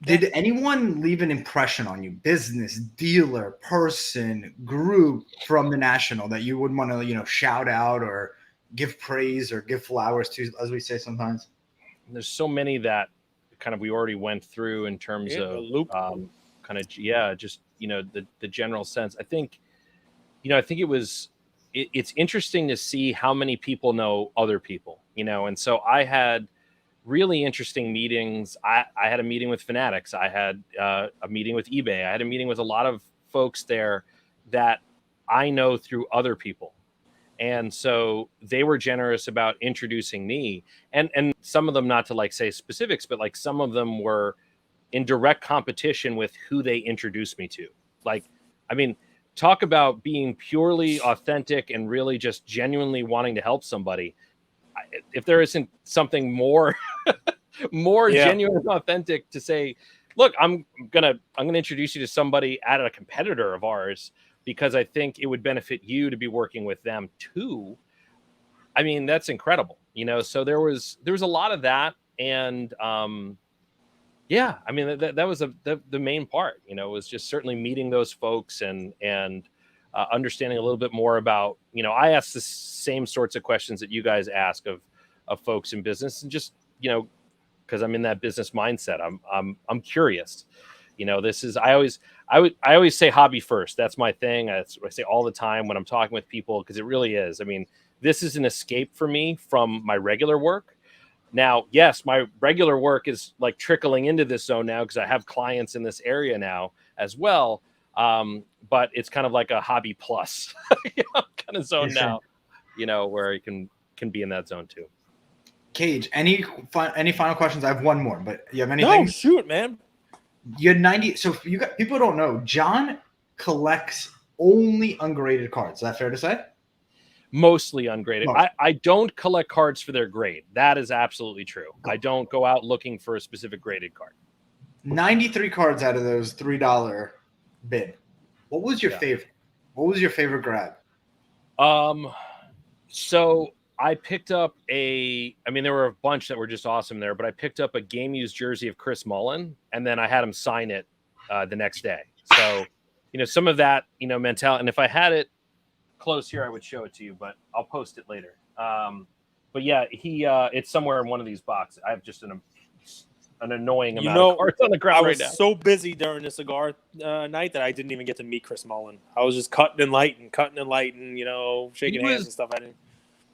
did anyone leave an impression on you, business, dealer, person, group from the National that you would want to, shout out or give praise or give flowers to, as we say sometimes? There's so many that kind of we already went through in terms of just, the general sense. I think it's interesting to see how many people know other people, and so I had really interesting meetings. I had a meeting with Fanatics. I had a meeting with eBay. I had a meeting with a lot of folks there that I know through other people. And so they were generous about introducing me, and some of them, not to say specifics, but some of them were in direct competition with who they introduced me to. Talk about being purely authentic and really just genuinely wanting to help somebody. If there isn't something more genuine and authentic to say, look, I'm gonna introduce you to somebody at a competitor of ours because I think it would benefit you to be working with them too. That's incredible. So there was a lot of that, and that was the main part. Was just certainly meeting those folks and understanding a little bit more about, I asked the same sorts of questions that you guys ask of folks in business, and just, because I'm in that business mindset. I'm curious. This is, I always say hobby first. That's my thing. That's what I say all the time when I'm talking with people, because it really is. This is an escape for me from my regular work. Now, yes, my regular work is trickling into this zone now because I have clients in this area now as well. But it's kind of like a hobby plus kind of zone now, where you can be in that zone too. Cage, any final questions? I have one more, but you have anything? No, shoot, man. You had 90. So you got, people don't know, John collects only ungraded cards. Is that fair to say? Mostly ungraded. I don't collect cards for their grade. That is absolutely true. I don't go out looking for a specific graded card. 93 cards out of those $3 bid. What was your favorite? What was your favorite grab? So I picked up there were a bunch that were just awesome there, but I picked up a game used jersey of Chris Mullin, and then I had him sign it the next day. So, some of that, mentality. And if I had it close here, I would show it to you, but I'll post it later. But yeah, it's somewhere in one of these boxes. I have just an annoying amount of cards on the ground right now. I was so busy during the cigar night that I didn't even get to meet Chris Mullin. I was just cutting and lighting, shaking hands and stuff.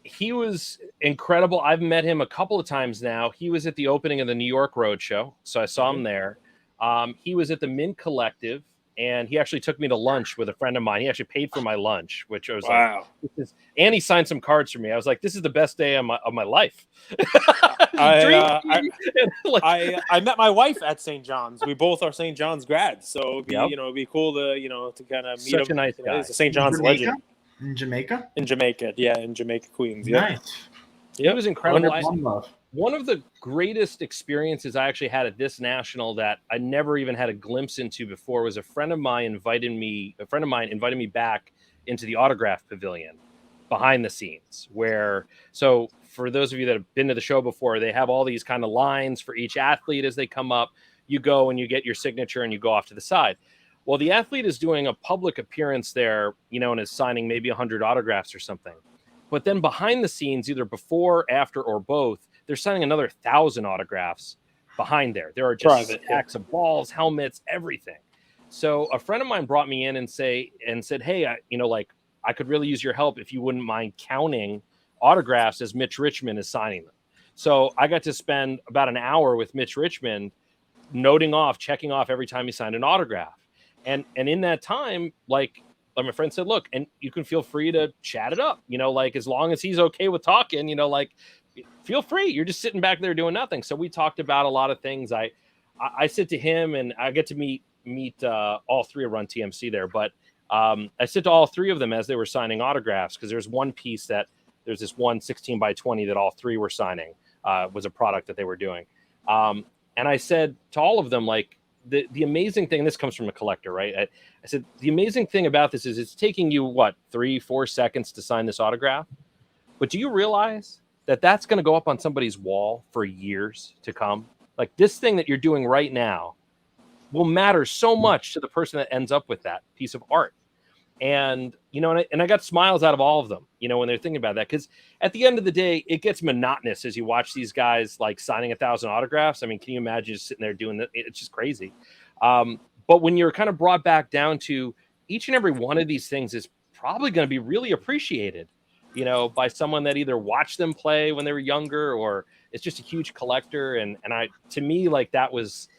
He was incredible. I've met him a couple of times now. He was at the opening of the New York Road Show, so I saw him there. He was at the Mint Collective, and he actually took me to lunch with a friend of mine. He actually paid for my lunch, which I was wow. And he signed some cards for me. I was like, this is the best day of my life. I met my wife at St. John's. We both are St. John's grads, so it'd be cool to kind of meet him. Such a nice guy. He's a St. John's legend. In Jamaica? In Jamaica, Queens. Nice. It was incredible. One of the greatest experiences I actually had at this national that I never even had a glimpse into before was a friend of mine invited me back into the autograph pavilion behind the scenes, so for those of you that have been to the show before, they have all these kind of lines for each athlete as they come up. you go and you get your signature and you go off to the side. Well, the athlete is doing a public appearance there, and is signing maybe 100 autographs or something. But then behind the scenes, either before, after, or both, they're signing another 1,000 autographs behind there. There are just stacks of balls, helmets, everything. So a friend of mine brought me in and said, hey, I could really use your help if you wouldn't mind counting autographs as Mitch Richmond is signing them. So I got to spend about an hour with Mitch Richmond, checking off every time he signed an autograph. And in that time, like my friend said, look, and you can feel free to chat it up, as long as he's okay with talking, feel free. You're just sitting back there doing nothing. So we talked about a lot of things. I said to him, and I get to meet all three of Run TMC there, but I said to all three of them as they were signing autographs, because there's one piece that there's this 116 by 20 that all three were signing, was a product that they were doing. And I said to all of them, like, the amazing thing, this comes from a collector, right? I said, the amazing thing about this is it's taking you, 3-4 seconds to sign this autograph. But do you realize that that's going to go up on somebody's wall for years to come? Like, this thing that you're doing right now will matter so much to the person that ends up with that piece of art. And, and I got smiles out of all of them, when they're thinking about that, because at the end of the day, it gets monotonous as you watch these guys like signing 1,000 autographs. I mean, can you imagine just sitting there doing that? It's just crazy. But when you're kind of brought back down to each and every one of these things is probably going to be really appreciated, by someone that either watched them play when they were younger, or it's just a huge collector. And to me, like, it was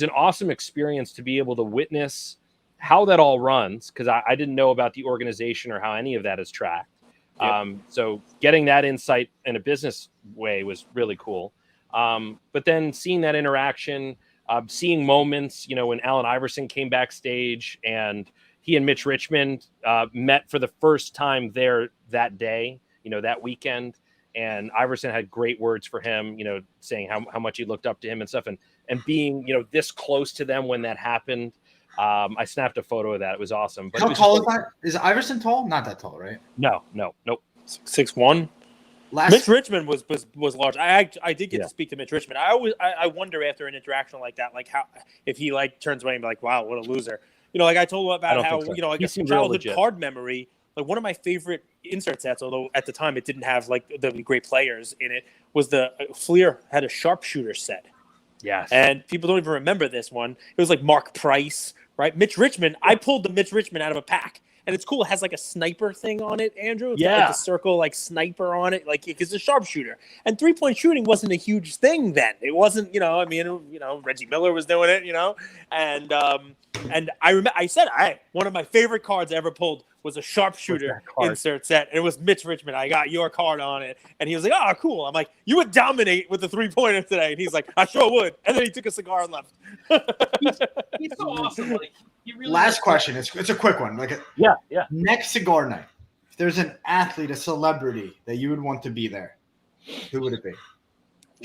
an awesome experience to be able to witness how that all runs, because I didn't know about the organization or how any of that is tracked. Yep. So getting that insight in a business way was really cool. But then seeing that interaction, seeing moments, when Allen Iverson came backstage and he and Mitch Richmond met for the first time there that day, that weekend. And Iverson had great words for him, saying how much he looked up to him and stuff. And being, this close to them when that happened. I snapped a photo of that. It was awesome. But how tall is that? Is Iverson tall? Not that tall, right? No, nope. 6'1". Mitch Richmond was large. I did get to speak to Mitch Richmond. I wonder after an interaction like that, like how if he like turns away and be like, wow, what a loser. I told him about how so. Like a childhood card memory. Like one of my favorite insert sets, although at the time it didn't have like the great players in it, was the Fleer had a sharpshooter set. Yes. And people don't even remember this one. It was like Mark Price, right? Mitch Richmond. I pulled the Mitch Richmond out of a pack. And it's cool. It has like a sniper thing on it, Andrew. It's got like a circle, like sniper on it. Like it's a sharpshooter. And 3-point shooting wasn't a huge thing then. It wasn't, Reggie Miller was doing it, And I remember I said, one of my favorite cards I ever pulled was a sharpshooter insert set. And it was Mitch Richmond. I got your card on it. And he was like, oh, cool. I'm like, you would dominate with the 3-pointer today. And he's like, I sure would. And then he took a cigar and left. He's so awesome. Like, really last question. It's a quick one. Yeah. Next cigar night, if there's an athlete, a celebrity that you would want to be there, who would it be?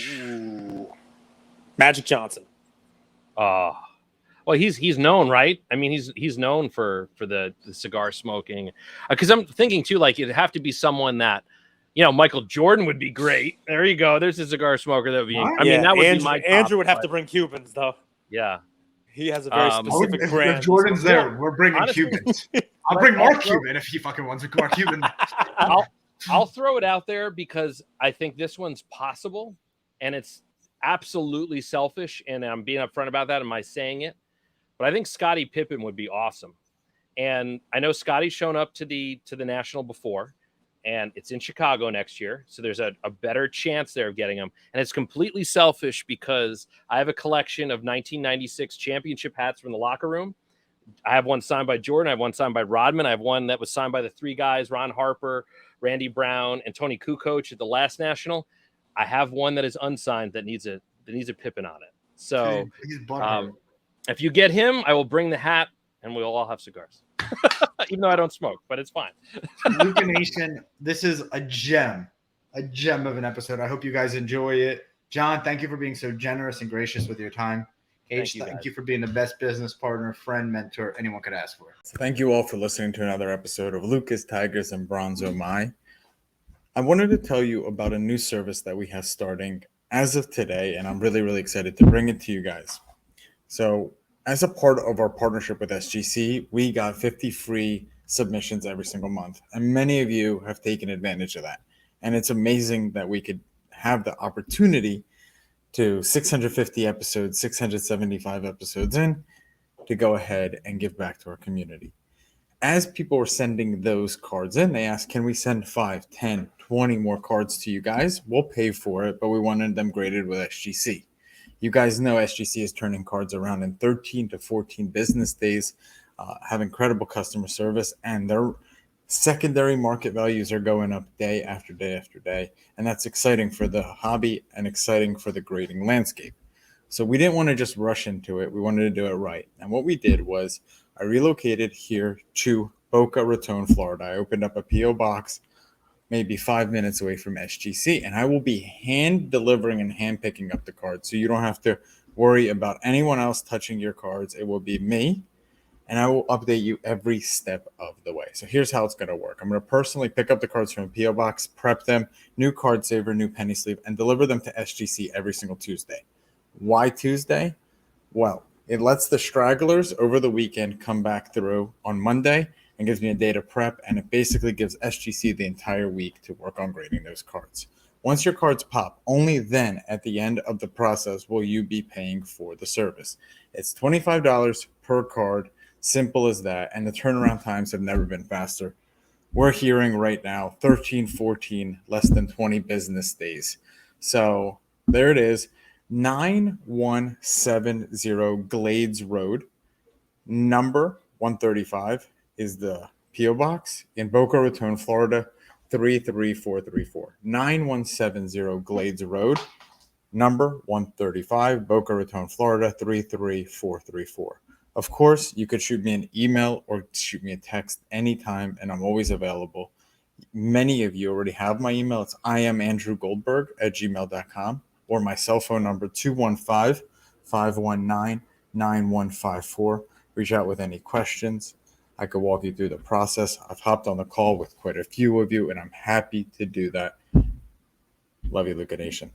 Ooh. Magic Johnson. Well, he's known, right? I mean, he's known for the cigar smoking. Because I'm thinking too, like it'd have to be someone that, Michael Jordan would be great. There you go. There's a cigar smoker that would be. I mean, that would be my top, Andrew would have to bring Cubans though. Yeah, he has a very specific brand. If Jordan's there, we're bringing Cubans. I'll bring Mark Cuban if he fucking wants Mark Cuban. I'll throw it out there because I think this one's possible, and it's absolutely selfish, and I'm being upfront about that. Am I saying it? But I think Scottie Pippen would be awesome. And I know Scottie's shown up to the National before, and it's in Chicago next year. So there's a better chance there of getting him. And it's completely selfish because I have a collection of 1996 championship hats from the locker room. I have one signed by Jordan. I have one signed by Rodman. I have one that was signed by the three guys, Ron Harper, Randy Brown, and Tony Kukoc at the last National. I have one that is unsigned that needs a Pippen on it. So if you get him, I will bring the hat and we'll all have cigars. Even though I don't smoke, but it's fine. Luca Nation, this is a gem of an episode. I hope you guys enjoy it. John, thank you for being so generous and gracious with your time. H, thank you for being the best business partner, friend, mentor anyone could ask for. So thank you all for listening to another episode of Lucas, Tigers, and Bronzo My. I wanted to tell you about a new service that we have starting as of today, and I'm really, really excited to bring it to you guys. So as a part of our partnership with SGC, we got 50 free submissions every single month. And many of you have taken advantage of that. And it's amazing that we could have the opportunity to 650 episodes, 675 episodes in, to go ahead and give back to our community. As people were sending those cards in, they asked, can we send 5, 10, 20 more cards to you guys? We'll pay for it, but we wanted them graded with SGC. You guys know SGC is turning cards around in 13 to 14 business days, have incredible customer service, and their secondary market values are going up day after day after day. And that's exciting for the hobby and exciting for the grading landscape. So we didn't want to just rush into it. We wanted to do it right. And what we did was I relocated here to Boca Raton, Florida. I opened up a P.O. box maybe 5 minutes away from SGC, and I will be hand delivering and hand picking up the cards. So you don't have to worry about anyone else touching your cards. It will be me, and I will update you every step of the way. So here's how it's going to work. I'm going to personally pick up the cards from a P.O. box, prep them, new card saver, new penny sleeve, and deliver them to SGC every single Tuesday. Why Tuesday? Well, it lets the stragglers over the weekend come back through on Monday and gives me a day to prep, and it basically gives SGC the entire week to work on grading those cards. Once your cards pop, only then at the end of the process will you be paying for the service. It's $25 per card, simple as that, and the turnaround times have never been faster. We're hearing right now 13, 14, less than 20 business days. So there it is. 9170 Glades Road, number 135 is the P.O. Box in Boca Raton, Florida, 33434. 9170 Glades Road, number 135, Boca Raton, Florida, 33434. Of course, you could shoot me an email or shoot me a text anytime, and I'm always available. Many of you already have my email. It's iamandrewgoldberg@gmail.com. or my cell phone number, 215-519-9154. Reach out with any questions. I could walk you through the process. I've hopped on the call with quite a few of you, and I'm happy to do that. Love you, Luca Nation.